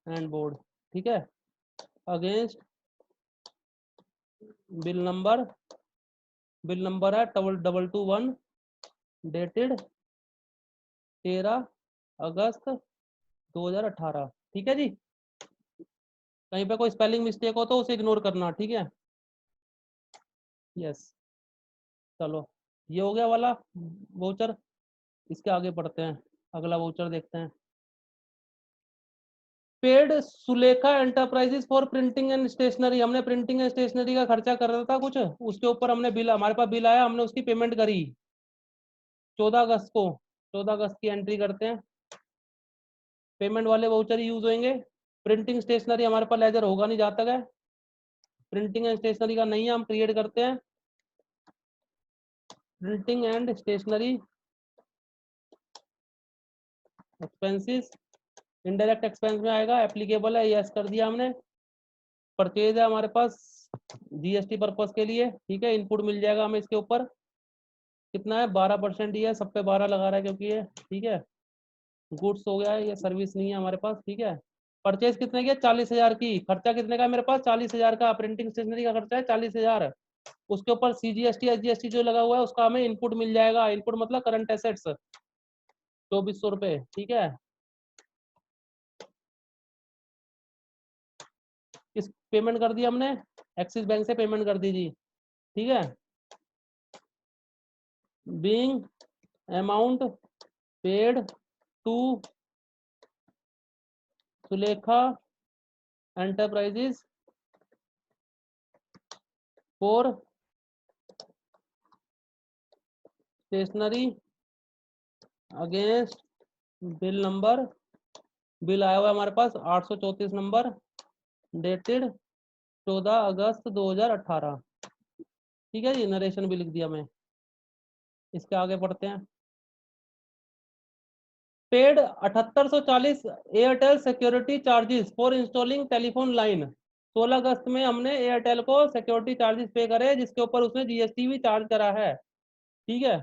and board, ठीक है। अगेंस्ट बिल नंबर है 2221 डेटेड 13 अगस्त 2018, ठीक है जी। कहीं पे कोई स्पेलिंग मिस्टेक हो तो उसे इग्नोर करना, ठीक है। यस, चलो ये हो गया वाला वोचर। इसके आगे पढ़ते हैं, अगला वाउचर देखते हैं। Paid Sulekha enterprises for printing and stationery, हमने प्रिंटिंग एंड स्टेशनरी का खर्चा कर रहा था कुछ, उसके ऊपर हमने बिल, हमारे पास बिल आया, हमने उसकी पेमेंट करी 14 अगस्त को। 14 अगस्त की एंट्री करते हैं, पेमेंट वाले वाउचर ही यूज होंगे। प्रिंटिंग स्टेशनरी हमारे पास लेजर होगा नहीं जहाँ तक है, प्रिंटिंग एंड स्टेशनरी का नहीं है, हम क्रिएट करते हैं printing and stationery expenses, indirect expense में आएगा, एप्लीकेबल है, यस कर दिया हमने। परचेज है हमारे पास जीएसटी पर्पस के लिए, ठीक है, इनपुट मिल जाएगा हमें इसके ऊपर, कितना है 12% ही है, सब पे 12 लगा रहा है क्योंकि ये, ठीक है, गुड्स हो गया है, ये सर्विस नहीं है हमारे पास, ठीक है। परचेज कितने की है? 40,000 की। खर्चा कितने का है मेरे पास? 40,000 का। प्रिंटिंग स्टेशनरी का खर्चा है 40,000, उसके ऊपर सीजीएसटी एसजीएसटी जो लगा हुआ है उसका हमें इनपुट मिल जाएगा, इनपुट मतलब करंट एसेट्स 2400 रुपये, ठीक है। इस पेमेंट कर दी हमने, एक्सिस बैंक से पेमेंट कर दी जी, ठीक है। Being amount paid to Sulekha enterprises for stationery against bill number, bill आया हुआ है हमारे पास 834 नंबर, डेटेड 14 अगस्त 2018, ठीक है जी। नरेशन भी लिख दिया मैं, इसके आगे पढ़ते हैं। Paid 7840 Airtel security charges for installing telephone line. 16 अगस्त में हमने एयरटेल को सिक्योरिटी चार्जेस पे करे, जिसके ऊपर उसने जीएसटी भी चार्ज करा है, ठीक है,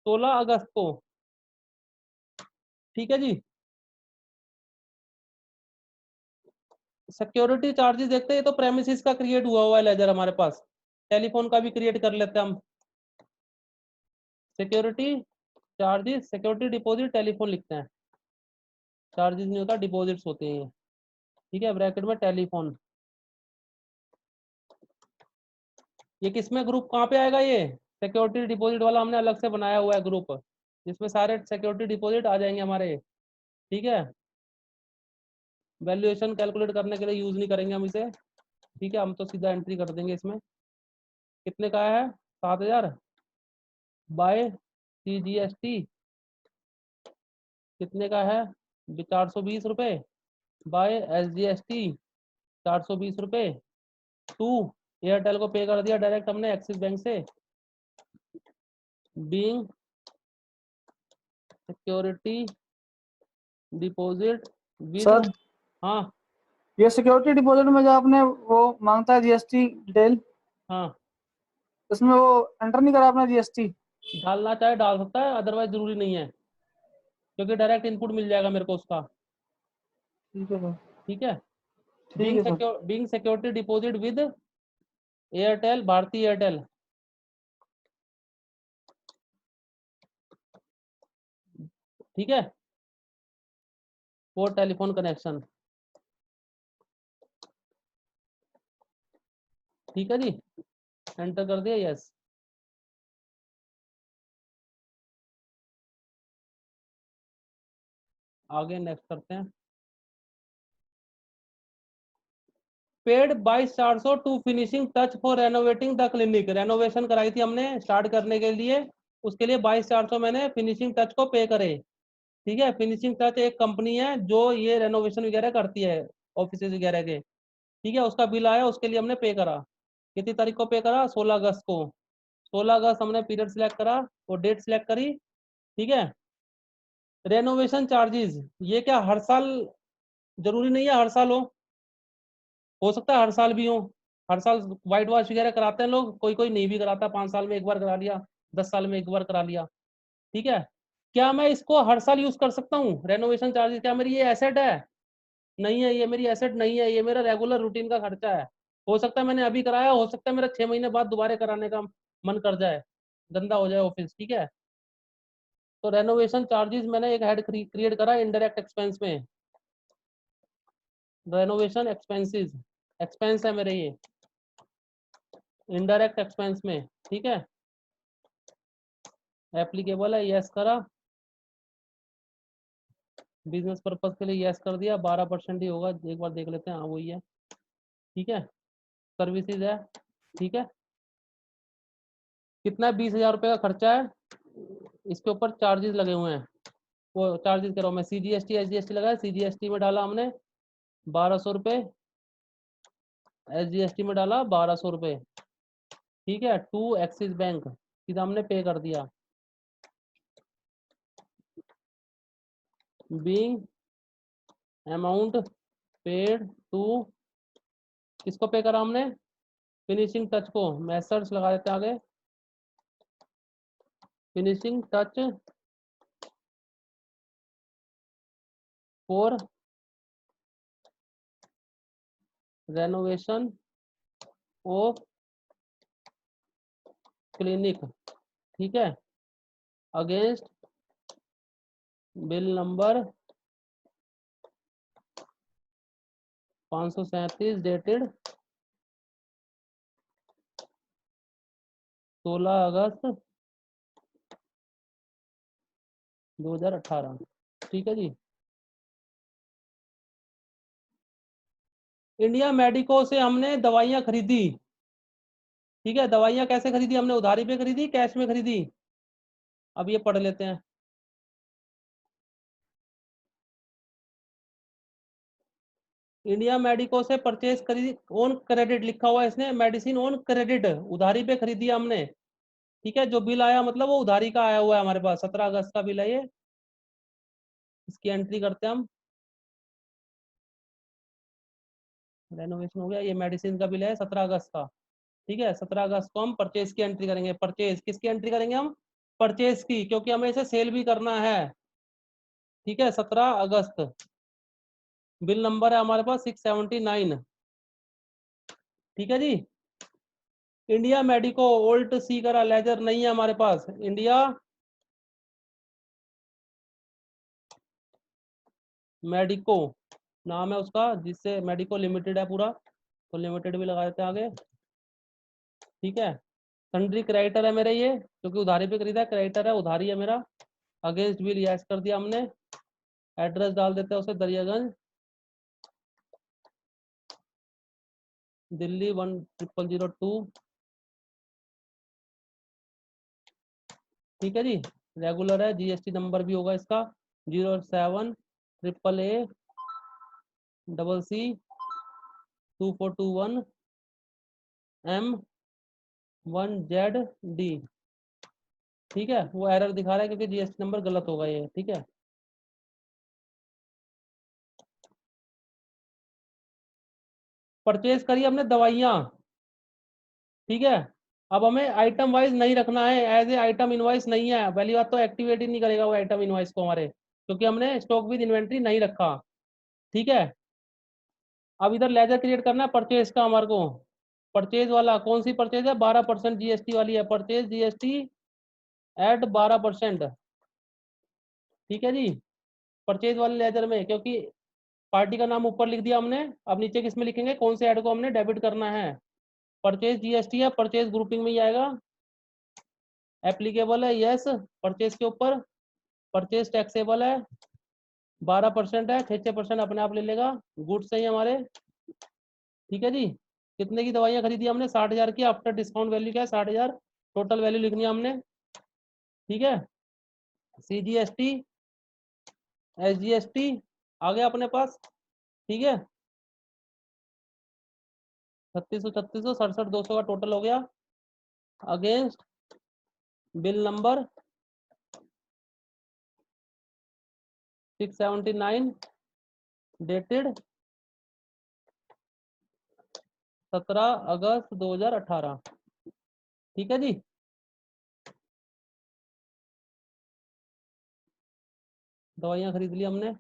16 अगस्त को, ठीक है जी। सिक्योरिटी चार्जेस देखते हैं, ये तो प्रेमिसिस का क्रिएट हुआ है लेजर हमारे पास, टेलीफोन का भी क्रिएट कर लेते हैं हम। Security charges, security deposit telephone लिखते हैं, चार्जेस नहीं होता, डिपॉजिट्स होते हैं, ठीक है, ब्रैकेट में टेलीफोन। ये किसमें ग्रुप कहाँ पे आएगा? ये सिक्योरिटी डिपॉजिट वाला हमने अलग से बनाया हुआ है ग्रुप, जिसमें सारे सिक्योरिटी डिपॉजिट आ जाएंगे हमारे, ठीक है। वैल्यूएशन कैलकुलेट करने के लिए यूज नहीं करेंगे हम इसे, ठीक है, हम तो सीधा एंट्री कर देंगे इसमें। कितने का है? 7,000 बाय सीजीएसटी कितने का है? 420 रुपये बाय एसजीएसटी 420 रुपये टू एयरटेल को पे कर दिया डायरेक्ट हमने एक्सिस बैंक से। Being security deposit with, sir हाँ ये सिक्योरिटी डिपॉजिट में जो आपने वो मांगता है जीएसटी डिटेल, हाँ, इसमें वो एंटर नहीं करा आपने जीएसटी? डालना चाहे डाल सकता है, अदरवाइज जरूरी नहीं है, क्योंकि डायरेक्ट इनपुट मिल जाएगा मेरे को उसका, ठीक है सर, ठीक है। ठीक है sir. Being security deposit with Airtel, Bharti Airtel, ठीक है, फॉर टेलीफोन कनेक्शन, ठीक है जी। एंटर कर दिया, यस। आगे नेक्स्ट करते हैं। Paid 22,400 to finishing touch for renovating the clinic, renovation कराई थी हमने स्टार्ट करने के लिए, उसके लिए 22,400 मैंने फिनिशिंग टच को पे करे, ठीक है। फिनिशिंग टच एक कंपनी है जो ये रेनोवेशन वगैरह करती है ऑफिस वगैरह के, ठीक है, उसका बिल आया, उसके लिए हमने पे करा। कितनी तारीख को पे करा? 16 अगस्त को। 16 अगस्त हमने पीरियड सिलेक्ट करा और डेट सिलेक्ट करी, ठीक है। रेनोवेशन चार्जेस, ये क्या हर साल? जरूरी नहीं है हर साल हो सकता है हर साल भी हो, हर साल वाइट वॉश वगैरह कराते हैं लोग, कोई कोई नहीं भी कराता, 5 साल में एक बार करा लिया, 10 साल में एक बार करा लिया, ठीक है। क्या मैं इसको हर साल यूज कर सकता हूँ रेनोवेशन चार्जेस? क्या मेरी ये एसेट है? नहीं है, ये मेरी एसेट नहीं है, ये मेरा रेगुलर रूटीन का खर्चा है। हो सकता है मैंने अभी कराया, हो सकता है मेरा 6 महीने बाद दोबारा कराने का मन कर जाए, गंदा हो जाए ऑफिस, ठीक है। तो रेनोवेशन चार्जेस मैंने एक हेड क्रिएट करा इनडायरेक्ट एक्सपेंस में, रेनोवेशन एक्सपेंसेस, एक्सपेंस है मेरे ये इनडायरेक्ट एक्सपेंस में, ठीक है, एप्लीकेबल है, यस करा। बिजनेस पर्पज के लिए यस कर दिया, 12% ही होगा, एक बार देख लेते हैं, हाँ वही है, ठीक है। सर्विसेज है, ठीक है। कितना 20,000 रुपये का खर्चा है, इसके ऊपर चार्जेस लगे हुए हैं, वो चार्जेस कह रहा हूँ मैं, CGST SGST लगाया, CGST में डाला हमने 1200 रुपये, SGST में डाला 1200 रुपये, ठीक है। टू एक्सिस बैंक सीधा हमने पे कर दिया। बीइंग अमाउंट पेड टू, किसको पे करा हमने, फिनिशिंग टच को, मेथड्स लगा देते हैं आगे, finishing touch for renovation of clinic, ठीक है। अगेंस्ट बिल नंबर 537 डेटेड 16 अगस्त 2018, ठीक है जी। इंडिया मेडिको से हमने दवाइयाँ खरीदी, ठीक है। दवाइयाँ कैसे खरीदी हमने, उधारी पे खरीदी, कैश में खरीदी, अब ये पढ़ लेते हैं। इंडिया मेडिको से परचेज खरीदी, ऑन क्रेडिट लिखा हुआ है इसने, मेडिसिन ऑन क्रेडिट, उधारी पे खरीदी हमने, ठीक है। जो बिल आया मतलब वो उधारी का आया हुआ है हमारे पास, 17 अगस्त का बिल है ये, इसकी एंट्री करते हैं हम। रेनोवेशन हो गया, ये मेडिसिन का बिल है 17 अगस्त का, ठीक है। 17 अगस्त को हम परचेज की एंट्री करेंगे, परचेज किसकी एंट्री करेंगे हम, परचेज की, क्योंकि हमें इसे सेल भी करना है, ठीक है। 17 अगस्त, बिल नंबर है हमारे पास 679, ठीक है जी। इंडिया मेडिको ओल्ट सी करा लेजर नहीं है हमारे पास, इंडिया मेडिको नाम है उसका, जिससे मेडिको लिमिटेड है पूरा, तो लिमिटेड भी लगा देते हैं आगे, ठीक है। सन्ड्री क्रेडिटर है मेरे ये, क्योंकि उधारी पे खरीदा है, क्रेडिटर है, उधारी है मेरा। अगेंस्ट बिल यस कर दिया हमने, एड्रेस डाल देते हैं उसे, दरियागंज दिल्ली 10002, ठीक है जी। रेगुलर है, GST नंबर भी होगा इसका 07AACC2421M1ZD, ठीक है। वो एरर दिखा रहा है क्योंकि GST नंबर गलत होगा ये, ठीक है। परचेज करी हमने दवाइयाँ, ठीक है। अब हमें आइटम वाइज नहीं रखना है, एज ए आइटम इनवॉइस नहीं है, पहली बात तो एक्टिवेट ही नहीं करेगा वो आइटम इनवॉइस को हमारे, क्योंकि हमने स्टॉक विद इन्वेंट्री नहीं रखा, ठीक है। अब इधर लेजर क्रिएट करना है परचेज का हमारे को, परचेज वाला कौन सी परचेज है, 12% GST वाली है, परचेज GST एट 12%, ठीक है जी। परचेज वाले लेजर में, क्योंकि पार्टी का नाम ऊपर लिख दिया हमने, अब नीचे किस में लिखेंगे, कौन से ऐड को हमने डेबिट करना है, परचेज GST है, परचेज ग्रुपिंग में ही आएगा, एप्लीकेबल है यस, परचेज के ऊपर, परचेज टैक्सेबल है, 12% है, 6% अपने आप ले लेगा, गुड्स है हमारे, ठीक है जी। कितने की दवाइयाँ खरीदी हमने, 60,000 की, आफ्टर डिस्काउंट वैल्यू क्या है 60,000, टोटल वैल्यू लिखनी है हमने, ठीक है। CGST SGST आ गया अपने पास, ठीक है। 3600 3600 67 200 का टोटल हो गया, अगेंस्ट बिल नंबर 679 डेटेड 17 अगस्त 2018, ठीक है जी। दवाइयाँ खरीद ली हमने,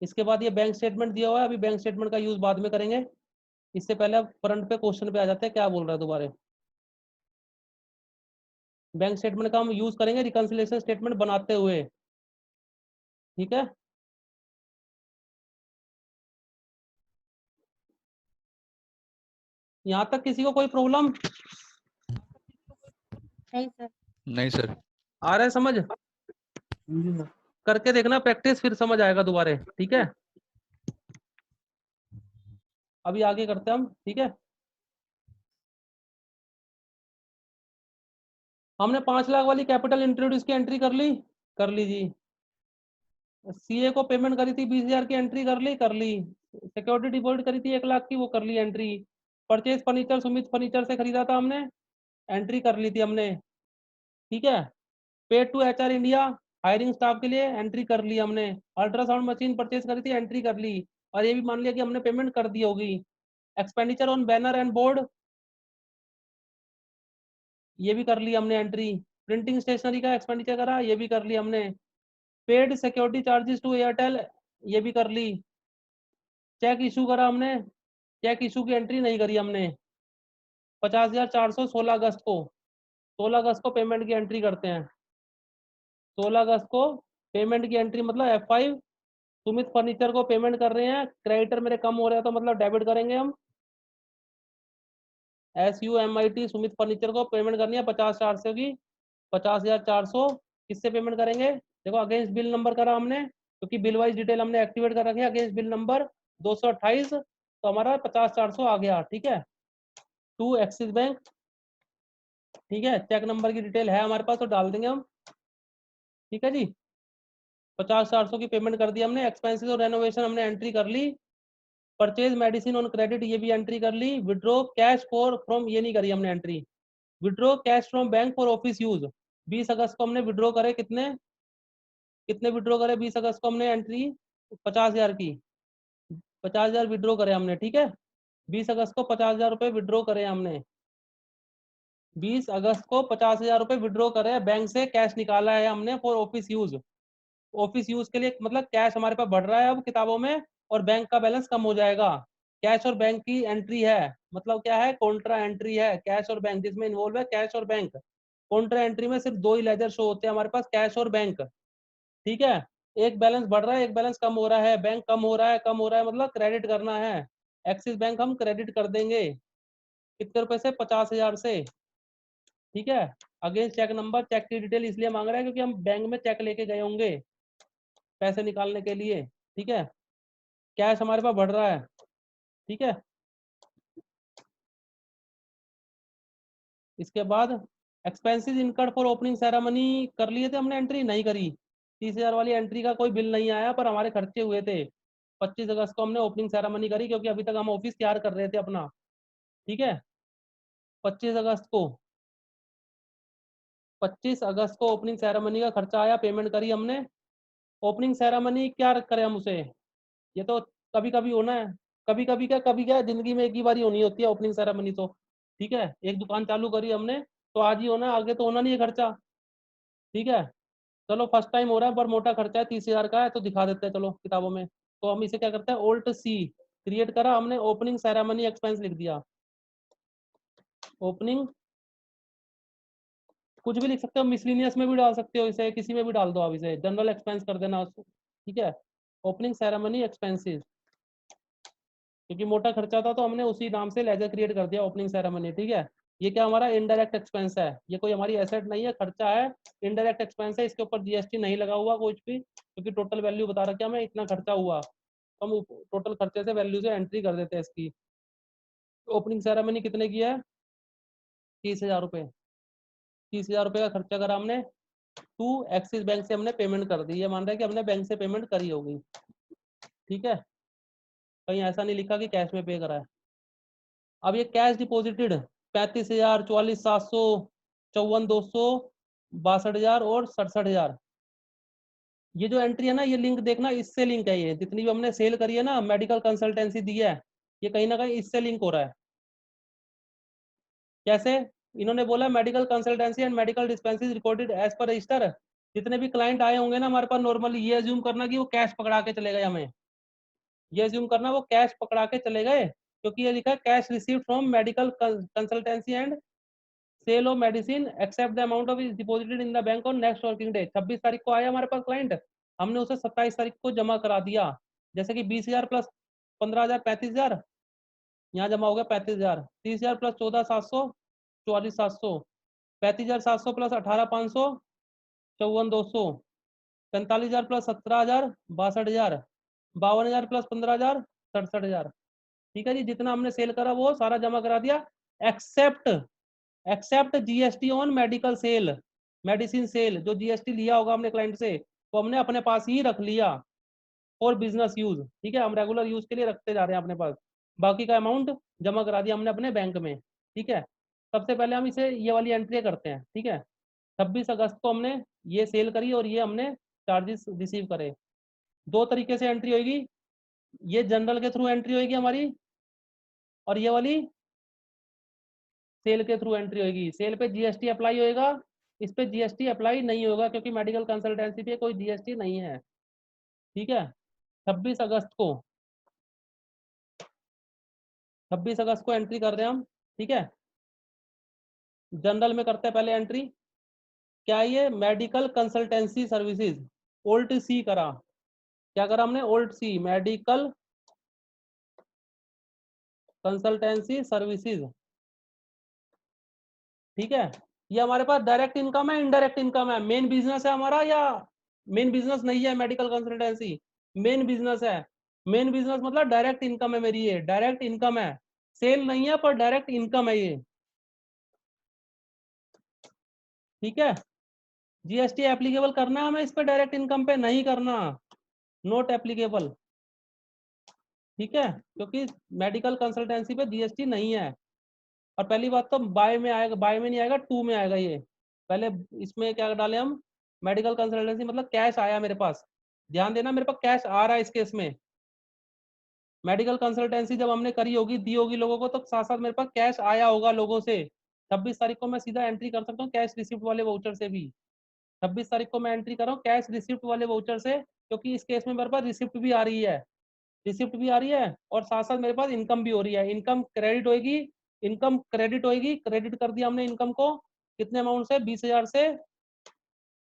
इसके बाद ये बैंक स्टेटमेंट दिया हुआ है, अभी बैंक स्टेटमेंट का यूज बाद में करेंगे, इससे पहले अब फ्रंट पे क्वेश्चन पे आ जाते हैं, क्या बोल रहा है दोबारा। बैंक स्टेटमेंट का हम यूज करेंगे रिकंसिलिएशन स्टेटमेंट बनाते हुए, ठीक है। यहाँ तक किसी को कोई प्रॉब्लम नहीं सर। नहीं सर। आ रहा है समझ, जी सर। करके देखना प्रैक्टिस, फिर समझ आएगा दोबारा, ठीक है। अभी आगे करते हैं हम, ठीक है। हमने 5 लाख वाली कैपिटल इंट्रोड्यूस की एंट्री कर ली जी। सीए को पेमेंट करी थी 20,000 की, एंट्री कर ली। सिक्योरिटी डिपॉजिट करी थी 1 लाख की, वो कर ली entry. Purchase furniture Sumit furniture से खरीदा था हमने, एंट्री कर ली थी हमने, ठीक है। Paid to HR India hiring staff के लिए, एंट्री कर ली हमने। अल्ट्रासाउंड मशीन परचेज करी थी, एंट्री कर ली, और ये भी मान लिया कि हमने पेमेंट कर दी होगी। Expenditure on banner and board, ये भी कर ली हमने एंट्री। प्रिंटिंग स्टेशनरी का एक्सपेंडिचर करा, ये भी कर ली हमने। Paid security charges to Airtel, ये भी कर ली। चेक इशू करा हमने, चेक इशू की एंट्री नहीं करी हमने। 50,400 16 अगस्त को, 16 अगस्त को पेमेंट की एंट्री करते हैं। 16 अगस्त को पेमेंट की एंट्री, मतलब F5 सुमित फर्नीचर को पेमेंट कर रहे हैं। क्रेडिटर मेरे कम हो रहा है तो मतलब डेबिट करेंगे हम। SUMIT सुमित फर्नीचर को पेमेंट करनी है 50,400 की, 50,400 किससे पेमेंट करेंगे? देखो अगेंस्ट बिल नंबर करा हमने, क्योंकि बिल वाइज डिटेल हमने एक्टिवेट कर रखे हैं। अगेंस्ट बिल नंबर 228, तो हमारा 50,400 आ गया, ठीक है। टू एक्सिस बैंक, ठीक है। चेक नंबर की डिटेल है हमारे पास तो डाल देंगे हम, ठीक है जी। 50,400 की पेमेंट कर दी हमने। एक्सपेंसेस और रेनोवेशन हमने एंट्री कर ली। परचेज मेडिसिन ऑन क्रेडिट, ये भी एंट्री कर ली। विड्रॉ कैश फॉर फ्रॉम, ये नहीं करी हमने entry. Withdraw cash from bank for office use, 20 अगस्त को हमने विड्रॉ करे, कितने कितने विड्रॉ करे 20 अगस्त को हमने एंट्री 50,000 की, 50,000 विड्रॉ करे हमने, ठीक है। 20 अगस्त को 50,000 रुपये विड्रॉ करे हमने। 20 अगस्त को 50,000 रुपये विड्रॉ करे, बैंक से कैश निकाला है हमने for office use. Office use के लिए, मतलब कैश हमारे पास बढ़ रहा है अब किताबों में, और बैंक का बैलेंस कम हो जाएगा। कैश और बैंक की एंट्री है, मतलब क्या है, कॉन्ट्रा एंट्री है। कैश और बैंक जिसमें इन्वॉल्व है कैश और बैंक। कॉन्ट्रा एंट्री में सिर्फ 2 ही लेजर शो होते हैं हमारे पास, कैश और बैंक, ठीक है। एक बैलेंस बढ़ रहा है, एक बैलेंस कम हो रहा है। बैंक कम हो रहा है, कम हो रहा है मतलब क्रेडिट करना है। एक्सिस बैंक हम क्रेडिट कर देंगे, कितने रुपए से? 50,000 से, ठीक है। अगेंस्ट चेक नंबर, चेक की डिटेल इसलिए मांग रहा है क्योंकि हम बैंक में चेक लेके गए होंगे पैसे निकालने के लिए, ठीक है। कैश हमारे पास बढ़ रहा है, ठीक है। इसके बाद expenses incurred for opening ceremony कर लिए थे हमने, एंट्री नहीं करी। 30,000 वाली एंट्री का कोई बिल नहीं आया, पर हमारे खर्चे हुए थे। 25 अगस्त को हमने ओपनिंग सेरेमनी करी, क्योंकि अभी तक हम ऑफिस तैयार कर रहे थे अपना, ठीक है। 25 अगस्त को 25 अगस्त को ओपनिंग सेरेमनी का खर्चा आया, पेमेंट करी हमने। ओपनिंग सेरेमनी क्या करें हम उसे, ये तो कभी कभी होना है, कभी क्या जिंदगी में एक ही बार ही होनी होती है ओपनिंग सेरेमनी तो, ठीक है। एक दुकान चालू करी हमने तो आज ही होना है, आगे तो होना नहीं है खर्चा, ठीक है। चलो फर्स्ट टाइम हो रहा है पर मोटा खर्चा है, 30,000 का है, तो दिखा देते हैं चलो किताबों में। तो हम इसे क्या करते हैं, ओल्ट सी क्रिएट करा हमने, ओपनिंग सेरेमनी एक्सपेंस लिख दिया। ओपनिंग कुछ भी लिख सकते हो, मिसलिनियस में भी डाल सकते हो, इसे किसी में भी डाल दो आप, इसे जनरल एक्सपेंस कर देना उसको, ठीक है। ओपनिंग सेरेमनी एक्सपेंसेस, क्योंकि मोटा खर्चा था तो हमने उसी नाम से लेजर क्रिएट कर दिया, ओपनिंग सेरेमनी, ठीक है। ये क्या हमारा इनडायरेक्ट एक्सपेंस है, ये कोई हमारी एसेट नहीं है, खर्चा है, इनडायरेक्ट एक्सपेंस है। इसके ऊपर जीएसटी नहीं लगा हुआ कुछ भी, क्योंकि टोटल वैल्यू बता रखा हमें इतना खर्चा हुआ, तो हम टोटल खर्चे से वैल्यू से एंट्री कर देते हैं इसकी। ओपनिंग सेरेमनी कितने की है? 30,000 रुपये। 30,000 रुपये का खर्चा करा हमने। टू एक्सिस बैंक से हमने पेमेंट कर दी, ये मान रहा है कि हमने बैंक से पेमेंट करी होगी, ठीक है। कहीं ऐसा नहीं लिखा कि कैश में पे करा है। अब ये कैश डिपॉजिटेड 35,000, 44,700, 54,200, 62,000 और 67,000। ये जो एंट्री है ना, ये लिंक देखना, इससे लिंक है। ये जितनी भी हमने सेल करी है ना, मेडिकल कंसल्टेंसी दी है, ये कहीं ना कहीं इससे लिंक हो रहा है। कैसे? इन्होंने बोला medical consultancy and medical dispensaries recorded as per register. जितने भी क्लाइंट आए होंगे ना हमारे पास, नॉर्मली ये अज्यूम करना कि वो कैश पकड़ा के चले गए, हमें ये अज्यूम करना वो कैश पकड़ा के चले गए, क्योंकि ये लिखा है cash received from medical consultancy and sale of medicine except the amount of is deposited in the bank on next working day. 26 तारीख को आया हमारे पास क्लाइंट, हमने उसे 27 तारीख को जमा करा दिया। जैसे कि 20,000 प्लस 15,000 35,000, यहाँ जमा हो गया 35,000। 30,000 प्लस 14,700 44,700, 35,700 प्लस 18,500 54,200, 45,000 प्लस 17,000 62,000, 52,000 प्लस 15,000 67,000। ठीक है जी, जितना हमने सेल करा वो सारा जमा करा दिया, except GST on medical sale, medicine sale. जो जीएसटी लिया होगा हमने क्लाइंट से वो हमने अपने पास ही रख लिया फॉर बिजनेस यूज। ठीक है, हम रेगुलर यूज के लिए रखते जा रहे हैं अपने पास। बाकी का अमाउंट जमा करा दिया हमने अपने बैंक में। ठीक है, सबसे पहले हम इसे ये वाली एंट्री करते हैं। ठीक है, 26 अगस्त को हमने ये सेल करी और ये हमने चार्जेस रिसीव करे। दो तरीके से एंट्री होगी, ये जनरल के थ्रू एंट्री होगी हमारी, और ये वाली सेल के थ्रू एंट्री होगी। सेल पे जीएसटी अप्लाई होएगा, इस पे जीएसटी अप्लाई नहीं होगा क्योंकि मेडिकल कंसल्टेंसी पे कोई जीएसटी नहीं है। ठीक है, 26 अगस्त को 26 अगस्त को एंट्री कर रहे हैं हम। ठीक है, जनरल में करते हैं पहले एंट्री। क्या ये मेडिकल कंसल्टेंसी सर्विसेज ओल्ड सी करा, क्या करा हमने, ओल्ड सी मेडिकल कंसल्टेंसी सर्विसेज। ठीक है, ये हमारे पास डायरेक्ट इनकम है, इनडायरेक्ट इनकम है, मेन बिजनेस है हमारा या मेन बिजनेस नहीं है। मेडिकल कंसल्टेंसी मेन बिजनेस है। मेन बिजनेस मतलब डायरेक्ट इनकम है मेरी, ये डायरेक्ट इनकम है, सेल नहीं है पर डायरेक्ट इनकम है ये। ठीक है, जीएसटी एप्लीकेबल करना है हमें इस पे, डायरेक्ट इनकम पे नहीं करना, नॉट एप्लीकेबल। ठीक है, क्योंकि मेडिकल कंसल्टेंसी पे जीएसटी नहीं है। और पहली बात तो बाय में आएगा, बाय में नहीं आएगा, टू में आएगा ये। पहले इसमें क्या डाले हम, मेडिकल कंसल्टेंसी मतलब कैश आया मेरे पास। ध्यान देना, मेरे पास कैश आ रहा है इस केस में। मेडिकल कंसल्टेंसी जब हमने करी होगी, दी होगी लोगों को, तो साथ साथ मेरे पास कैश आया होगा लोगों से। 26 तारीख को मैं सीधा एंट्री कर सकता हूँ कैश रिसिप्ट वाले वाउचर से भी। 26 तारीख को मैं एंट्री कर रहा हूँ कैश रिसिप्ट वाले वाउचर से, क्योंकि इस केस में मेरे पास रिसिप्ट भी आ रही है, रिसिप्ट भी आ रही है और साथ साथ मेरे पास इनकम भी हो रही है। इनकम क्रेडिट होगी, इनकम क्रेडिट होगी, क्रेडिट कर दिया हमने इनकम को, कितने अमाउंट से, 20,000 से।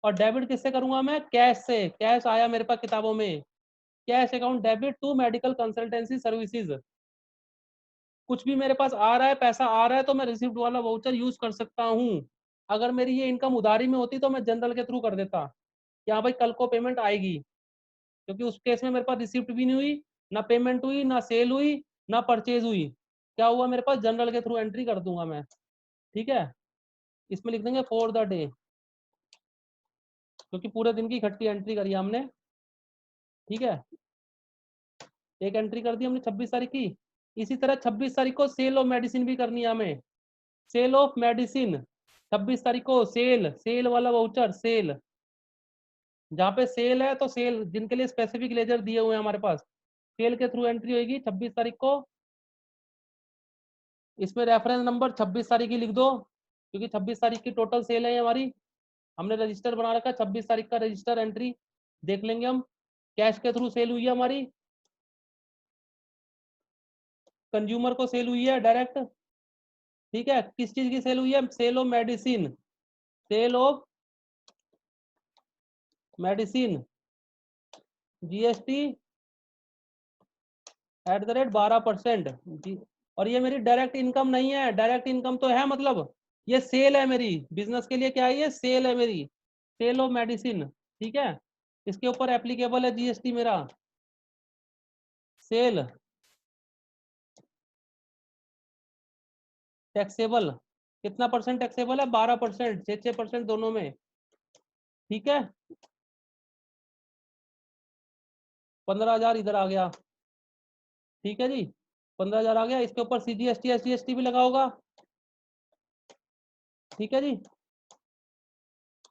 और डेबिट किससे करूंगा मैं, कैश से। कैश आया मेरे पास किताबों में, cash account debit to medical consultancy services. कुछ भी मेरे पास आ रहा है, पैसा आ रहा है, तो मैं रिसिप्ट वाला वाउचर यूज कर सकता हूँ। अगर मेरी ये इनकम उधारी में होती तो मैं जनरल के थ्रू कर देता कि हाँ भाई कल को पेमेंट आएगी, क्योंकि उस केस में मेरे पास रिसिप्ट भी नहीं हुई, ना पेमेंट हुई, ना सेल हुई, ना परचेज हुई। क्या हुआ मेरे पास, जनरल के थ्रू एंट्री कर दूंगा मैं। ठीक है, इसमें लिख देंगे फॉर द डे, क्योंकि पूरे दिन की इकट्ठी एंट्री करी हमने। ठीक है, एक एंट्री कर दी हमने 26 तारीख की। इसी तरह 26 तारीख को सेल ऑफ मेडिसिन भी करनी है हमें, सेल ऑफ मेडिसिन 26 तारीख को। सेल, सेल वाला वाउचर, सेल जहाँ पे सेल है, तो सेल जिनके लिए स्पेसिफिक लेजर दिए हुए हैं हमारे पास, सेल के थ्रू एंट्री होगी 26 तारीख को। इसमें रेफरेंस नंबर 26 तारीख की लिख दो, क्योंकि 26 तारीख की टोटल सेल है हमारी। हमने रजिस्टर बना रखा है, 26 तारीख का रजिस्टर एंट्री देख लेंगे हम। कैश के थ्रू सेल हुई है हमारी, कंज्यूमर को सेल हुई है डायरेक्ट। ठीक है, किस चीज की सेल हुई है, sale of medicine, sale of medicine, GST @12%। और ये मेरी डायरेक्ट इनकम नहीं है, डायरेक्ट इनकम तो है, मतलब ये सेल है मेरी, बिजनेस के लिए क्या है, ये सेल है मेरी, सेल ऑफ मेडिसिन। ठीक है, इसके ऊपर एप्लीकेबल है जीएसटी मेरा। सेल टैक्सेबल, कितना परसेंट टैक्सेबल है, 12%, 6% दोनों में। ठीक है, 15,000 इधर आ गया। ठीक है जी, 15,000 आ गया, इसके ऊपर सीजीएसटी एसजीएसटी भी लगा होगा। ठीक है जी,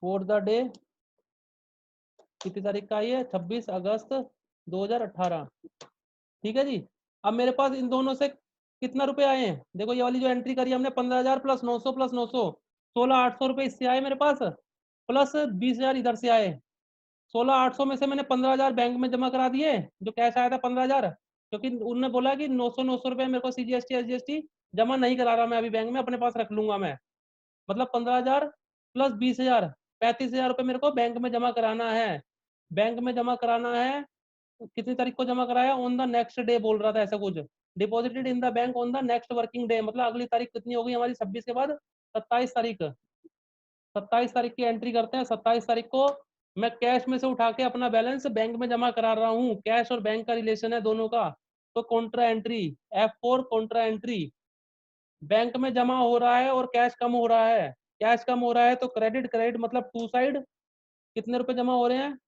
फॉर द डे कितनी तारीख का है, 26 अगस्त 2018। ठीक है जी, अब मेरे पास इन दोनों से कितना रुपए आए हैं, देखो ये वाली जो एंट्री करी हमने 15,000 प्लस 900 प्लस 900, 16,800 रुपए इससे आए मेरे पास, प्लस 20,000 इधर से आए। 16,800 में से मैंने 15,000 बैंक में जमा करा दिए, जो कैश आया था 15,000, क्योंकि उन्होंने बोला कि 900 रुपए मेरे को सीजीएसटी एसजीएसटी जमा नहीं करा रहा मैं अभी बैंक में, अपने पास रख लूंगा मैं। मतलब 15,000 प्लस 20,000, 35,000 रुपये मेरे को बैंक में जमा कराना है। बैंक में जमा कराना है, कितनी तारीख को जमा कराया, ऑन द नेक्स्ट डे बोल रहा था ऐसा कुछ, deposited in the bank on the next working day. मतलब अगली तारीख कितनी होगी हमारी, 26 के बाद 27 तारीख, 27 तारीख की एंट्री करते हैं। 27 तारीख को मैं कैश में से उठा के अपना बैलेंस बैंक में जमा करा रहा हूँ, कैश और बैंक का रिलेशन है दोनों का, तो Contra entry F4 Contra entry, bank में जमा हो रहा है और कैश कम हो रहा है, कैश कम हो रहा है तो क्रेडिट क्रेडिट मतलब टू साइड, कितने रुपए जमा हो रहे हैं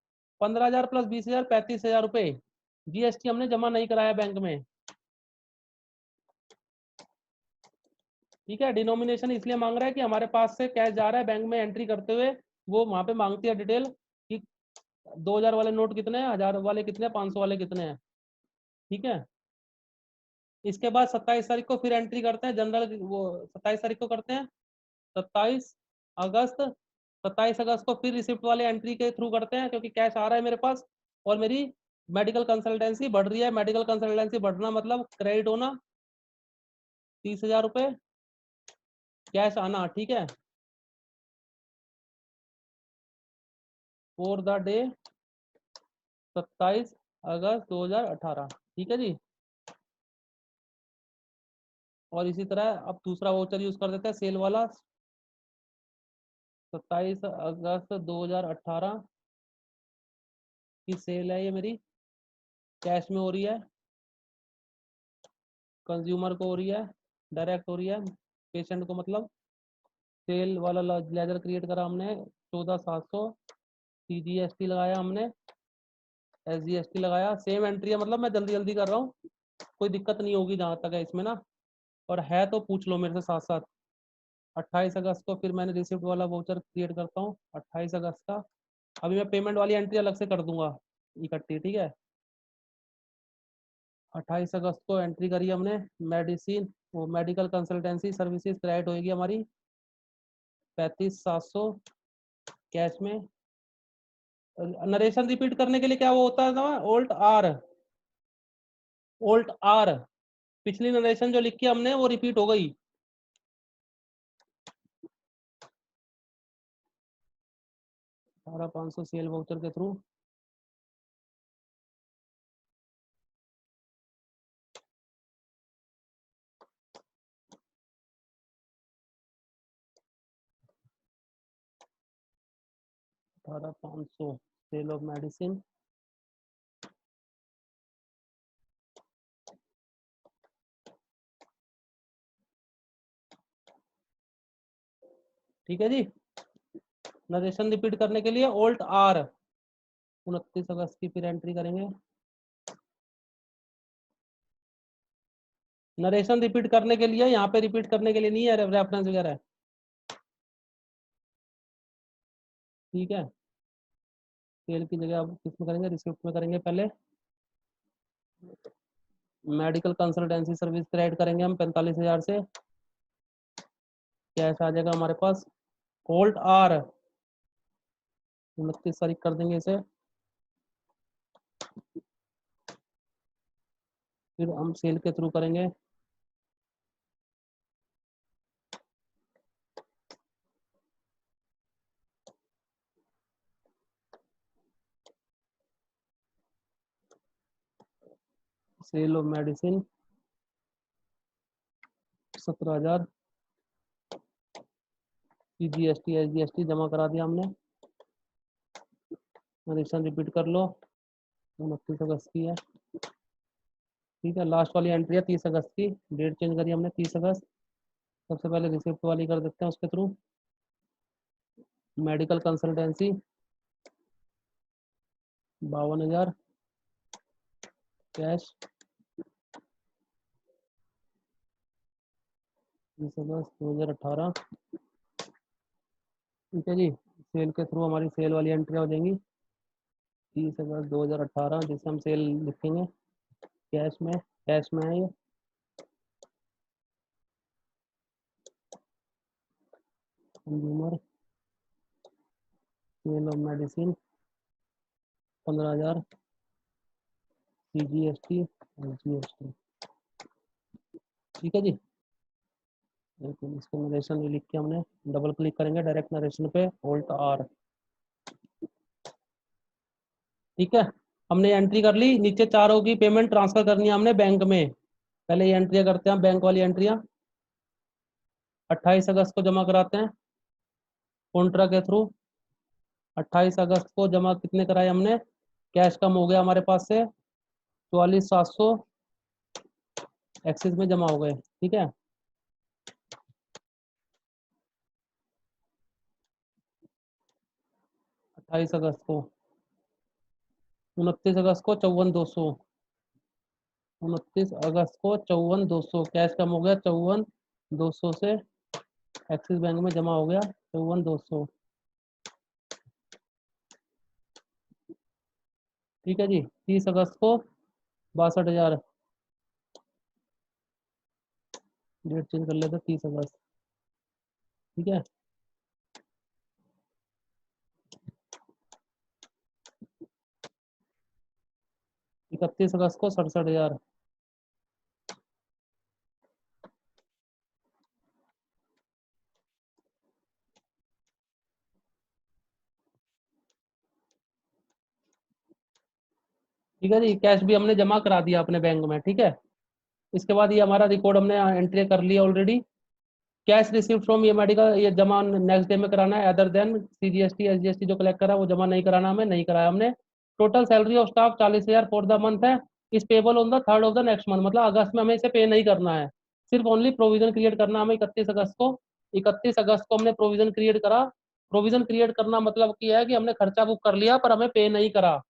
15,000 प्लस 20,000 35,000 रुपए, जीएसटी हमने जमा नहीं कराया बैंक में, ठीक है। डिनोमिनेशन इसलिए मांग रहा है कि हमारे पास से कैश जा रहा है बैंक में, एंट्री करते हुए वो वहां पे मांगती है डिटेल कि 2,000 वाले नोट कितने हैं, 1,000 वाले कितने हैं, 500 वाले कितने हैं, ठीक है। इसके बाद 27 तारीख को फिर एंट्री करते हैं जनरल, वो 27 तारीख को करते हैं, 27 अगस्त, 27 अगस्त को फिर रिसिप्ट वाले एंट्री के थ्रू करते हैं, क्योंकि कैश आ रहा है मेरे पास और मेरी मेडिकल कंसल्टेंसी बढ़ रही है। मेडिकल कंसल्टेंसी बढ़ना मतलब क्रेडिट होना 30,000 रुपए, कैश आना, ठीक है, फॉर द डे 27 अगस्त 2018, ठीक है जी। और इसी तरह अब दूसरा वाउचर यूज कर देते हैं, सेल वाला, 27 अगस्त 2018 की सेल है ये मेरी, कैश में हो रही है, कंज्यूमर को हो रही है, डायरेक्ट हो रही है, पेशेंट को मतलब। सेल वाला लेजर क्रिएट करा हमने 14,700, CGST लगाया हमने, SGST लगाया, सेम एंट्री है, मतलब मैं जल्दी जल्दी कर रहा हूँ, कोई दिक्कत नहीं होगी जहाँ तक है इसमें ना, और है तो पूछ लो मेरे से साथ साथ। 28 अगस्त को फिर मैंने रिसिप्ट वाला वाउचर क्रिएट करता हूँ, 28 अगस्त का, अभी मैं पेमेंट वाली एंट्री अलग से कर दूंगा इकट्ठी, ठीक है। 28 अगस्त को एंट्री करी हमने, मेडिसिन वो मेडिकल कंसल्टेंसी सर्विसेज क्रेडिट होगी हमारी 35,700 कैश में। नरेशन रिपीट करने के लिए क्या वो होता है ना, ओल्ट आर, ओल्ट आर, पिछली नरेशन जो लिखी हमने वो रिपीट हो गई। सारा 500 सेल वाउचर के थ्रू, सारा 500 सेल ऑफ मेडिसिन, ठीक है जी। नरेशन रिपीट करने के लिए ओल्ट आर, 29 अगस्त की फिर एंट्री करेंगे। नरेशन रिपीट करने के लिए, यहाँ पे रिपीट करने के लिए नहीं है रेफरेंस वगैरह, ठीक है। सेल की जगह अब किसमें करेंगे, रिसिप्ट में करेंगे पहले। मेडिकल कंसल्टेंसी सर्विस क्रेडिट करेंगे हम 45,000 से, कैश आ जाएगा हमारे पास, ओल्ट आर 29 तारीख कर देंगे इसे। फिर हम सेल के थ्रू करेंगे, sale of medicine 17,000, GST SGST जमा करा दिया हमने। नरेशन रिपीट कर लो, 29 अगस्त की है, ठीक है। लास्ट वाली एंट्री है 30 अगस्त की, डेट चेंज करी हमने 30 अगस्त। सबसे पहले रिसिप्ट वाली कर देते हैं उसके थ्रू, मेडिकल कंसल्टेंसी 52,000 कैश, 30 अगस्त 2018, ठीक है जी। सेल के थ्रू हमारी सेल वाली एंट्री हो जाएंगी 30 अगस्त 2018, जिसे हम सेल लिखेंगे कैश में, कैश में है ये। Consumer sale of medicine 15,000, CGST और GST, ठीक है जी। लेकिन इसको नरेशन भी लिख के हमने डबल क्लिक करेंगे डायरेक्ट नरेशन पे, ओल्ट आर, ठीक है। हमने एंट्री कर ली, नीचे चारों की पेमेंट ट्रांसफर करनी है हमने बैंक में। पहले ये एंट्रियां करते हैं, बैंक वाली एंट्रियां 28 अगस्त को जमा कराते हैं कॉन्ट्रा के थ्रू, 28 अगस्त को जमा कितने कराए हमने, कैश कम हो गया हमारे पास से 44,700 एक्सिस में जमा हो गए। ठीक है, अट्ठाईस अगस्त को, 29 अगस्त को 54,200, 29 अगस्त को 54,200 कैश कम हो गया 54,200 से एक्सिस बैंक में जमा हो गया 54,200। ठीक है जी, 30 अगस्त को 62,000, डेट चेंज कर लेते 30 अगस्त। ठीक है, 31 अगस्त को 67,000, ठीक है जी, कैश भी हमने जमा करा दिया अपने बैंक में। ठीक है, इसके बाद ये हमारा रिकॉर्ड हमने एंट्री कर लिया already. Cash receive from EMI का ये जमा नेक्स्ट डे में कराना है, अदर देन सीजीएसटी एसजीएसटी जो कलेक्ट करा वो जमा नहीं कराना, हमें नहीं कराया हमने। Total salary of staff 40,000 for the month है, इस payable on the 3rd of the next month, मतलब अगस्त में हमें इसे पे नहीं करना है, सिर्फ ओनली प्रोविजन क्रिएट करना हमें 31 अगस्त को। 31 अगस्त को हमने प्रोविजन क्रिएट करा। प्रोविजन क्रिएट करना मतलब क्या है कि हमने खर्चा बुक कर लिया पर हमें पे नहीं करा,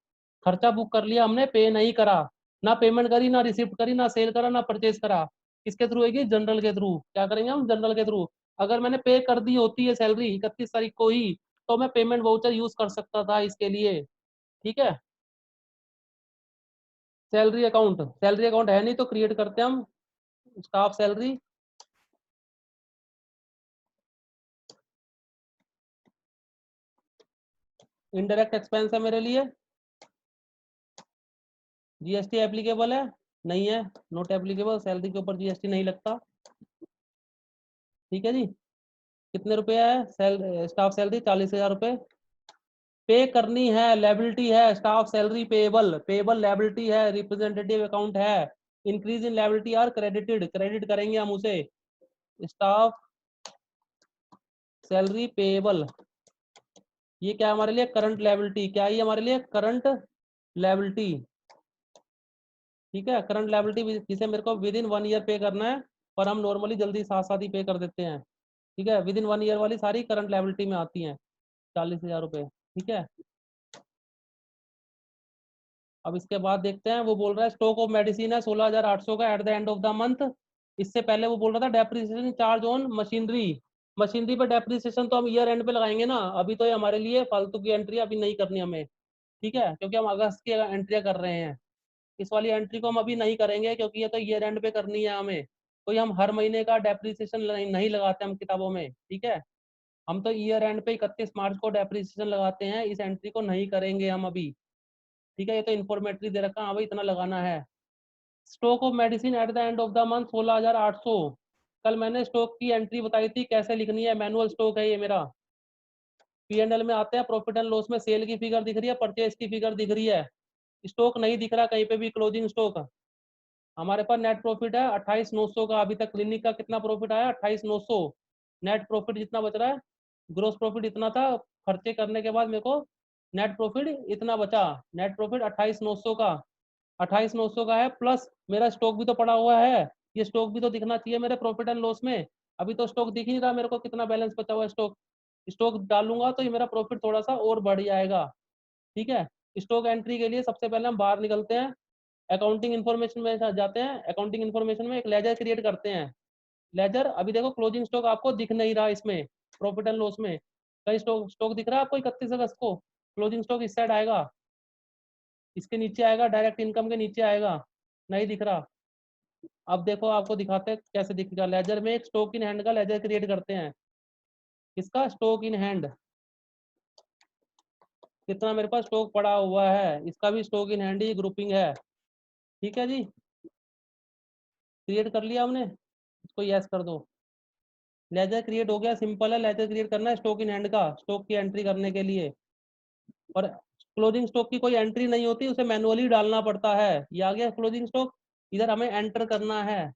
खर्चा बुक कर लिया हमने पे नहीं करा, ना पेमेंट करी, ना रिसिप्ट करी, ना सेल करा, ना परचेज करा। किसके थ्रू है, जनरल के थ्रू। क्या करेंगे हम, जनरल के थ्रू। अगर मैंने पे कर दी होती है सैलरी 31 तारीख को ही तो मैं पेमेंट वाउचर यूज कर सकता था इसके लिए। ठीक है, सैलरी अकाउंट, सैलरी अकाउंट है नहीं तो क्रिएट करते हैं हम स्टाफ सैलरी। इनडायरेक्ट एक्सपेंस है मेरे लिए, जीएसटी एप्लीकेबल है, नहीं है, नॉट एप्लीकेबल, सैलरी के ऊपर जीएसटी नहीं लगता। ठीक है जी, कितने रुपए है स्टाफ सैलरी 40,000 रुपए पे करनी है। लायबिलिटी है staff salary payable, payable liability है, रिप्रेजेंटेटिव अकाउंट है। Increase in liability are credited, credit करेंगे हम उसे। स्टाफ सैलरी पेएबल, ये क्या हमारे लिए करंट लायबिलिटी, क्या ये हमारे लिए करंट लायबिलिटी। ठीक है, करंट लायबिलिटी जिसे मेरे को विद इन 1 ईयर पे करना है, पर हम नॉर्मली जल्दी साथ साथ ही पे कर देते हैं। ठीक है, विद इन 1 ईयर वाली सारी करंट लायबिलिटी में आती हैं, 40,000 रुपए। ठीक है, अब इसके बाद देखते हैं, वो बोल रहा है स्टॉक ऑफ मेडिसिन है 16,800 का at the end of the month. इससे पहले वो बोल रहा था depreciation charge on machinery, machinery पे डेप्रिसिएशन तो हम ईयर एंड पे लगाएंगे ना, अभी तो ये हमारे लिए फालतू की एंट्री अभी नहीं करनी हमें। ठीक है, क्योंकि हम अगस्त की एंट्रियां कर रहे हैं, इस वाली एंट्री को हम अभी नहीं करेंगे क्योंकि ये तो ईयर एंड पे करनी है हमें। कोई हम हर महीने का डेप्रिसिएशन नहीं लगाते हम किताबों में। ठीक है, हम तो ईयर एंड पे 31 मार्च को डेप्रिसिएशन लगाते हैं, इस एंट्री को नहीं करेंगे हम अभी। ठीक है, ये तो इन्फॉर्मेटरी दे रखा, हाँ भाई इतना लगाना है। Stock of medicine at the end of the month 16,800। कल मैंने स्टॉक की एंट्री बताई थी कैसे लिखनी है, मैनुअल स्टॉक है ये मेरा। P&L में आते हैं, प्रॉफिट एंड लॉस में सेल की फिगर दिख रही है, परचेज की फिगर दिख रही है, स्टॉक नहीं दिख रहा कहीं पे भी, क्लोजिंग स्टॉक। हमारे पास नेट प्रॉफिट है 28,900 का, अभी तक क्लिनिक का कितना प्रॉफिट आया 28,900, नेट प्रॉफिट जितना बच रहा है, ग्रोस प्रॉफिट इतना था, खर्चे करने के बाद मेरे को नेट प्रॉफिट इतना बचा, नेट प्रॉफिट 28,900 का, 28,900 का है, प्लस मेरा स्टॉक भी तो पड़ा हुआ है, ये स्टॉक भी तो दिखना चाहिए मेरे प्रॉफिट एंड लॉस में। अभी तो स्टॉक दिख ही नहीं रहा मेरे को कितना बैलेंस बचा हुआ है, स्टॉक स्टॉक डालूंगा तो ये मेरा प्रॉफिट थोड़ा सा और बढ़ जाएगा। ठीक है, स्टॉक एंट्री के लिए सबसे पहले हम बाहर निकलते हैं, अकाउंटिंग इन्फॉर्मेशन में जाते हैं, अकाउंटिंग इन्फॉर्मेशन में एक लेजर क्रिएट करते हैं। लेजर, अभी देखो क्लोजिंग स्टॉक आपको दिख नहीं रहा इसमें, प्रॉफिट एंड लॉस में कहीं स्टॉक स्टॉक दिख रहा है आपको 31 अगस्त को, क्लोजिंग स्टॉक इस साइड आएगा, इसके नीचे आएगा, डायरेक्ट इनकम के नीचे आएगा, नहीं दिख रहा। अब देखो आपको दिखाते हैं कैसे दिखेगा, लेजर में एक स्टॉक इन हैंड का लेजर क्रिएट करते हैं। इसका स्टॉक इन हैंड कितना मेरे पास स्टॉक पड़ा हुआ है, इसका भी stock in hand he grouping है। ठीक है जी, क्रिएट कर लिया हमने, इसको यस कर दो। लेजर क्रिएट हो गया, सिंपल है, लेजर क्रिएट करना है स्टॉक इन हैंड का, स्टॉक की एंट्री करने के लिए। और क्लोजिंग स्टॉक की कोई एंट्री नहीं होती, उसे मैनुअली डालना पड़ता है। ये आ गया क्लोजिंग स्टॉक, इधर हमें एंटर करना है,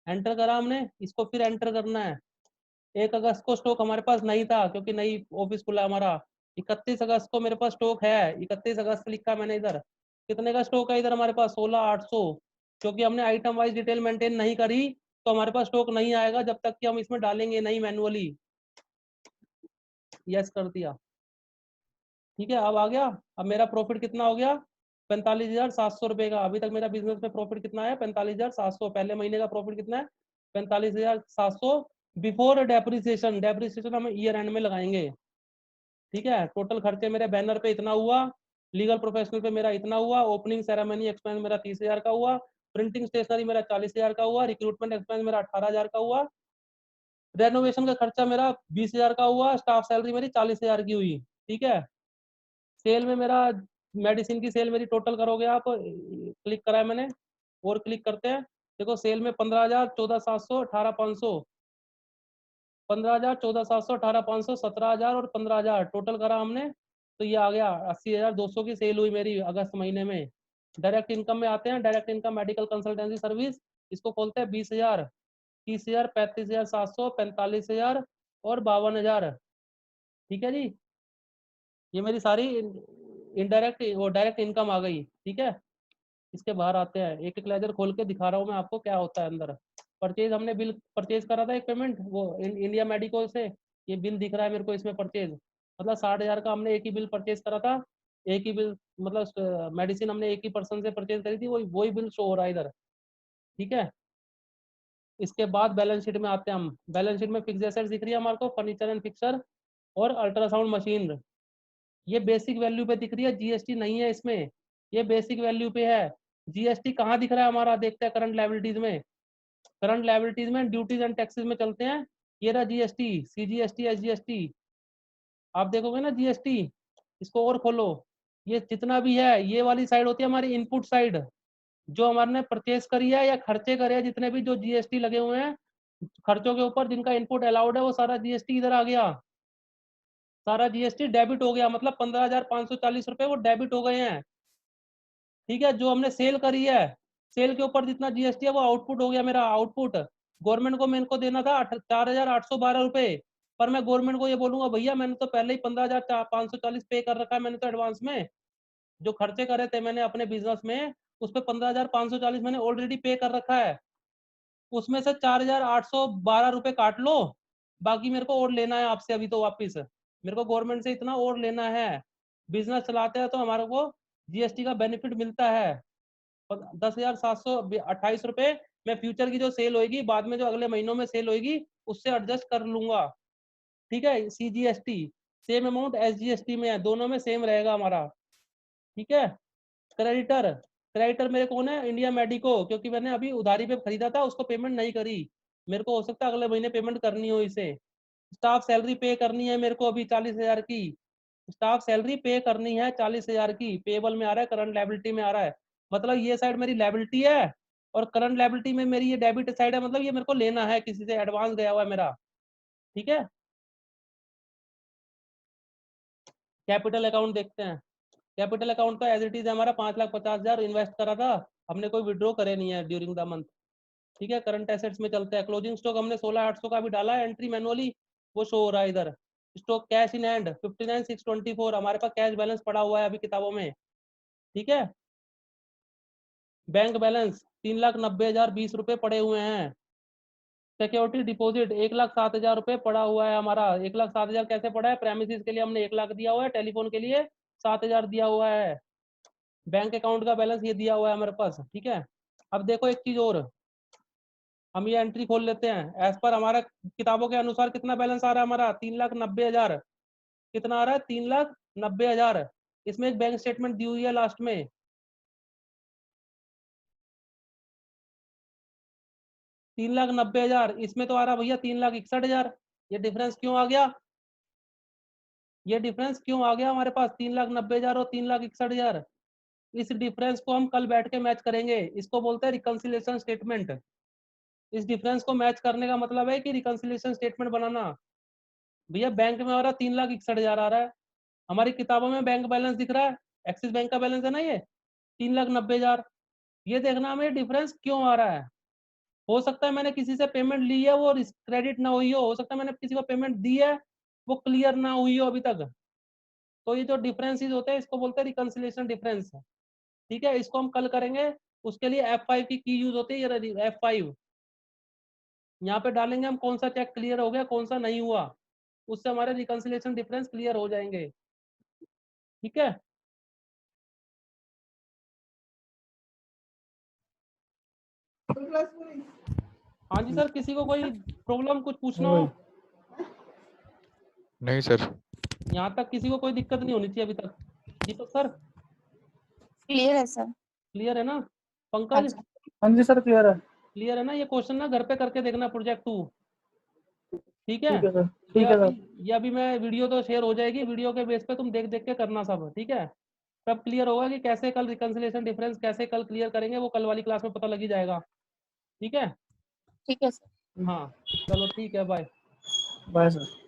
एंटर करा हमने, इसको फिर एंटर करना है। 1 अगस्त को स्टॉक हमारे पास नहीं था क्योंकि नई ऑफिस खुला हमारा, 31 अगस्त को मेरे पास स्टॉक है, 31 अगस्त लिखा मैंने इधर। कितने का स्टॉक है इधर हमारे पास? 16,800। क्योंकि हमने आइटम वाइज डिटेल मेंटेन नहीं करी तो हमारे पास स्टॉक नहीं आएगा जब तक कि हम इसमें डालेंगे नहीं मैनुअली। यस कर दिया, ठीक है। अब आ गया। अब मेरा प्रॉफिट कितना हो गया? 45,700 रुपए का। अभी तक मेरा बिजनेस में प्रॉफिट कितना है? 45,700। पहले महीने का प्रॉफिट कितना है? 45,700 बिफोर डेप्रिसिएशन। डेप्रिसिएशन हम ईयर एंड में लगाएंगे, ठीक है। टोटल खर्चे मेरे बैनर पे इतना हुआ, लीगल प्रोफेशनल पे मेरा इतना हुआ, ओपनिंग सेरेमनी एक्सपेंस मेरा 30,000 का हुआ, प्रिंटिंग स्टेशनरी मेरा 40,000 का हुआ, रिक्रूटमेंट एक्सपेंस मेरा 18,000 का हुआ, रेनोवेशन का खर्चा मेरा 20,000 का हुआ, स्टाफ सैलरी मेरी 40,000 की हुई, ठीक है। सेल में मेरा मेडिसिन की सेल मेरी टोटल करोगे आप, क्लिक करा है मैंने और क्लिक करते हैं। देखो सेल में 15,000, 14,700, 18,500, 15,000, 14,700, 18,500, 17,000 और 15,000 टोटल करा हमने। तो ये आ गया 80,200 की सेल हुई मेरी अगस्त महीने में। डायरेक्ट इनकम में आते हैं। Direct income medical consultancy service, इसको खोलते हैं। 20,000, 30,000, 35,700, 45,000 और 52,000, ठीक है जी। ये मेरी सारी इनडायरेक्ट वो डायरेक्ट इनकम आ गई, ठीक है। इसके बाहर आते हैं, एक एक लेजर खोल के दिखा रहा हूँ मैं आपको क्या होता है अंदर। परचेज, हमने बिल परचेज करा था एक पेमेंट वो इंडिया मेडिको से, ये बिल दिख रहा है मेरे को इसमें परचेज, मतलब 60,000 का हमने एक ही बिल परचेज करा था। एक ही बिल, मतलब मेडिसिन हमने एक ही पर्सन से परचेज करी थी, वही वही बिल शो हो रहा है इधर, ठीक है। इसके बाद बैलेंस शीट में आते हैं हम। बैलेंस शीट में फिक्स एसेट्स दिख रही है हमारे को, फर्नीचर एंड फिक्सर और अल्ट्रासाउंड मशीन। ये बेसिक वैल्यू पे दिख रही है, जीएसटी नहीं है इसमें, ये बेसिक वैल्यू पे है। जीएसटी कहाँ दिख रहा है हमारा? देखते हैं करंट लायबिलिटीज में। करंट लायबिलिटीज में ड्यूटीज एंड टैक्सेस में चलते हैं। ये रहा जीएसटी, सीजीएसटी, एसजीएसटी। आप देखोगे ना जीएसटी, इसको और खोलो। ये जितना भी है, ये वाली साइड होती है हमारी इनपुट साइड, जो हमारे ने परचेज करी है या खर्चे करे हैं, जितने भी जो जीएसटी लगे हुए हैं खर्चों के ऊपर, जिनका इनपुट अलाउड है, वो सारा जीएसटी इधर आ गया। सारा जीएसटी डेबिट हो गया, मतलब 15,540 रुपए वो डेबिट हो गए हैं, ठीक है। जो हमने सेल करी है, सेल के ऊपर जितना जीएसटी है वो आउटपुट हो गया मेरा। आउटपुट गवर्नमेंट को मेरे को देना था 4,812 रुपए, पर मैं गवर्नमेंट को ये बोलूंगा भैया मैंने तो पहले ही 15,540 पे कर रखा है मैंने तो एडवांस में, जो खर्चे करे थे मैंने अपने बिजनेस में उस पर 15,540 मैंने ऑलरेडी पे कर रखा है। उसमें से 4,812 रुपए काट लो, बाकी मेरे को और लेना है आपसे अभी तो वापिस, मेरे को गवर्नमेंट से इतना और लेना है। बिजनेस चलाते हैं तो हमारे को जीएसटी का बेनिफिट मिलता है। 10,728 रुपए मैं फ्यूचर की जो सेल होगी बाद में, जो अगले महीनों में सेल होगी उससे एडजस्ट कर लूंगा, ठीक है। सीजीएसटी सेम अमाउंट एसजीएसटी में है, दोनों में सेम रहेगा हमारा, ठीक है। क्रेडिटर, क्रेडिटर मेरे कौन है? इंडिया मेडिको, क्योंकि मैंने अभी उधारी पे खरीदा था, उसको पेमेंट नहीं करी, मेरे को हो सकता है अगले महीने पेमेंट करनी हो इसे। स्टाफ सैलरी पे करनी है मेरे को अभी 40,000 की, स्टाफ सैलरी पे करनी है 40,000 की, पेबल में आ रहा है, करंट लायबिलिटी में आ रहा है, मतलब ये साइड मेरी लायबिलिटी है और करंट लायबिलिटी में मेरी ये डेबिट साइड है, मतलब ये मेरे को लेना है किसी से, एडवांस गया हुआ है मेरा, ठीक है। कैपिटल अकाउंट देखते हैं। कैपिटल अकाउंट तो एज इट इज हमारा 5,50,000 इन्वेस्ट करा था, हमने कोई विड्रॉ करे नहीं है ड्यूरिंग द मंथ, ठीक है। करंट एसेट्स में चलते हैं। क्लोजिंग स्टॉक हमने 16,800 का भी डाला है एंट्री मैनुअली, वो शो हो रहा है इधर। स्टॉक कैश इन हैंड 59,624, हमारे पास कैश बैलेंस पड़ा हुआ है अभी किताबों में, ठीक है। बैंक बैलेंस 3,90,020 रुपए पड़े हुए हैं। सिक्योरिटी डिपॉजिट 1,07,000 रुपए पड़ा हुआ है हमारा। 1,07,000 कैसे पड़ा है? प्रेमिसेस के लिए हमने 1,00,000 दिया हुआ है, टेलीफोन के लिए 7,000 दिया हुआ है। बैंक अकाउंट का बैलेंस ये दिया हुआ है हमारे पास, ठीक है। अब देखो एक चीज और, हम ये एंट्री खोल लेते हैं। एज पर हमारा किताबों के अनुसार कितना बैलेंस आ रहा है हमारा? 3,90,000। कितना आ रहा है? 3,90,000। इसमें एक बैंक स्टेटमेंट दी हुई है लास्ट में, 3,90,000। इसमें तो आ रहा भैया 3,61,000। ये डिफरेंस क्यों आ गया? ये डिफरेंस क्यों आ गया हमारे पास 3,90,000 और 3,61,000? इस डिफरेंस को हम कल बैठ के मैच करेंगे, इसको बोलते हैं रिकंसिलिएशन स्टेटमेंट। इस डिफरेंस को मैच करने का मतलब है कि रिकंसिलिएशन स्टेटमेंट बनाना। भैया बैंक में हमारा 3,61,000 आ रहा है, हमारी किताबों में बैंक बैलेंस दिख रहा है, एक्सिस बैंक का बैलेंस है ना ये 3,90,000। ये देखना हमें डिफरेंस क्यों आ रहा है। हो सकता है मैंने किसी से पेमेंट ली है वो क्रेडिट ना हुई हो सकता है मैंने किसी को पेमेंट दी है वो क्लियर ना हुई हो अभी तक, तो ये जो डिफरेंसेस होते हैं इसको बोलते हैं रिकंसिलिएशन डिफरेंस। ठीक है, इसको हम कल करेंगे। उसके लिए F5 की यूज होती है, ये F5 यहाँ पे डालेंगे हम, कौन सा चेक क्लियर हो गया कौन सा नहीं हुआ, उससे हमारे रिकंसिलिएशन डिफरेंस क्लियर हो जाएंगे। ठीक है, हाँ जी सर, किसी को कोई प्रॉब्लम कुछ पूछना हो? नहीं सर। यहाँ तक किसी को कोई दिक्कत नहीं होनी चाहिए अभी तक। दीपक सर क्लियर है सर। क्लियर है ना? हाँ पंकज सर। हाँ जी सर क्लियर है। क्लियर है ना? ये क्वेश्चन ना घर पे करके देखना, प्रोजेक्ट 2। ठीक है, ठीक है सर। ये ठीक है सर। ये अभी मैं वीडियो तो शेयर हो जाएगी, वीडियो के बेस पे तुम देख देख के करना सब। ठीक है, तब क्लियर होगा कि कैसे कल रिकंसिलिएशन डिफरेंस कैसे कल क्लियर करेंगे, वो कल वाली क्लास में पता लग ही जाएगा। ठीक है, ठीक है सर। हाँ चलो ठीक है, बाय। Bye sir.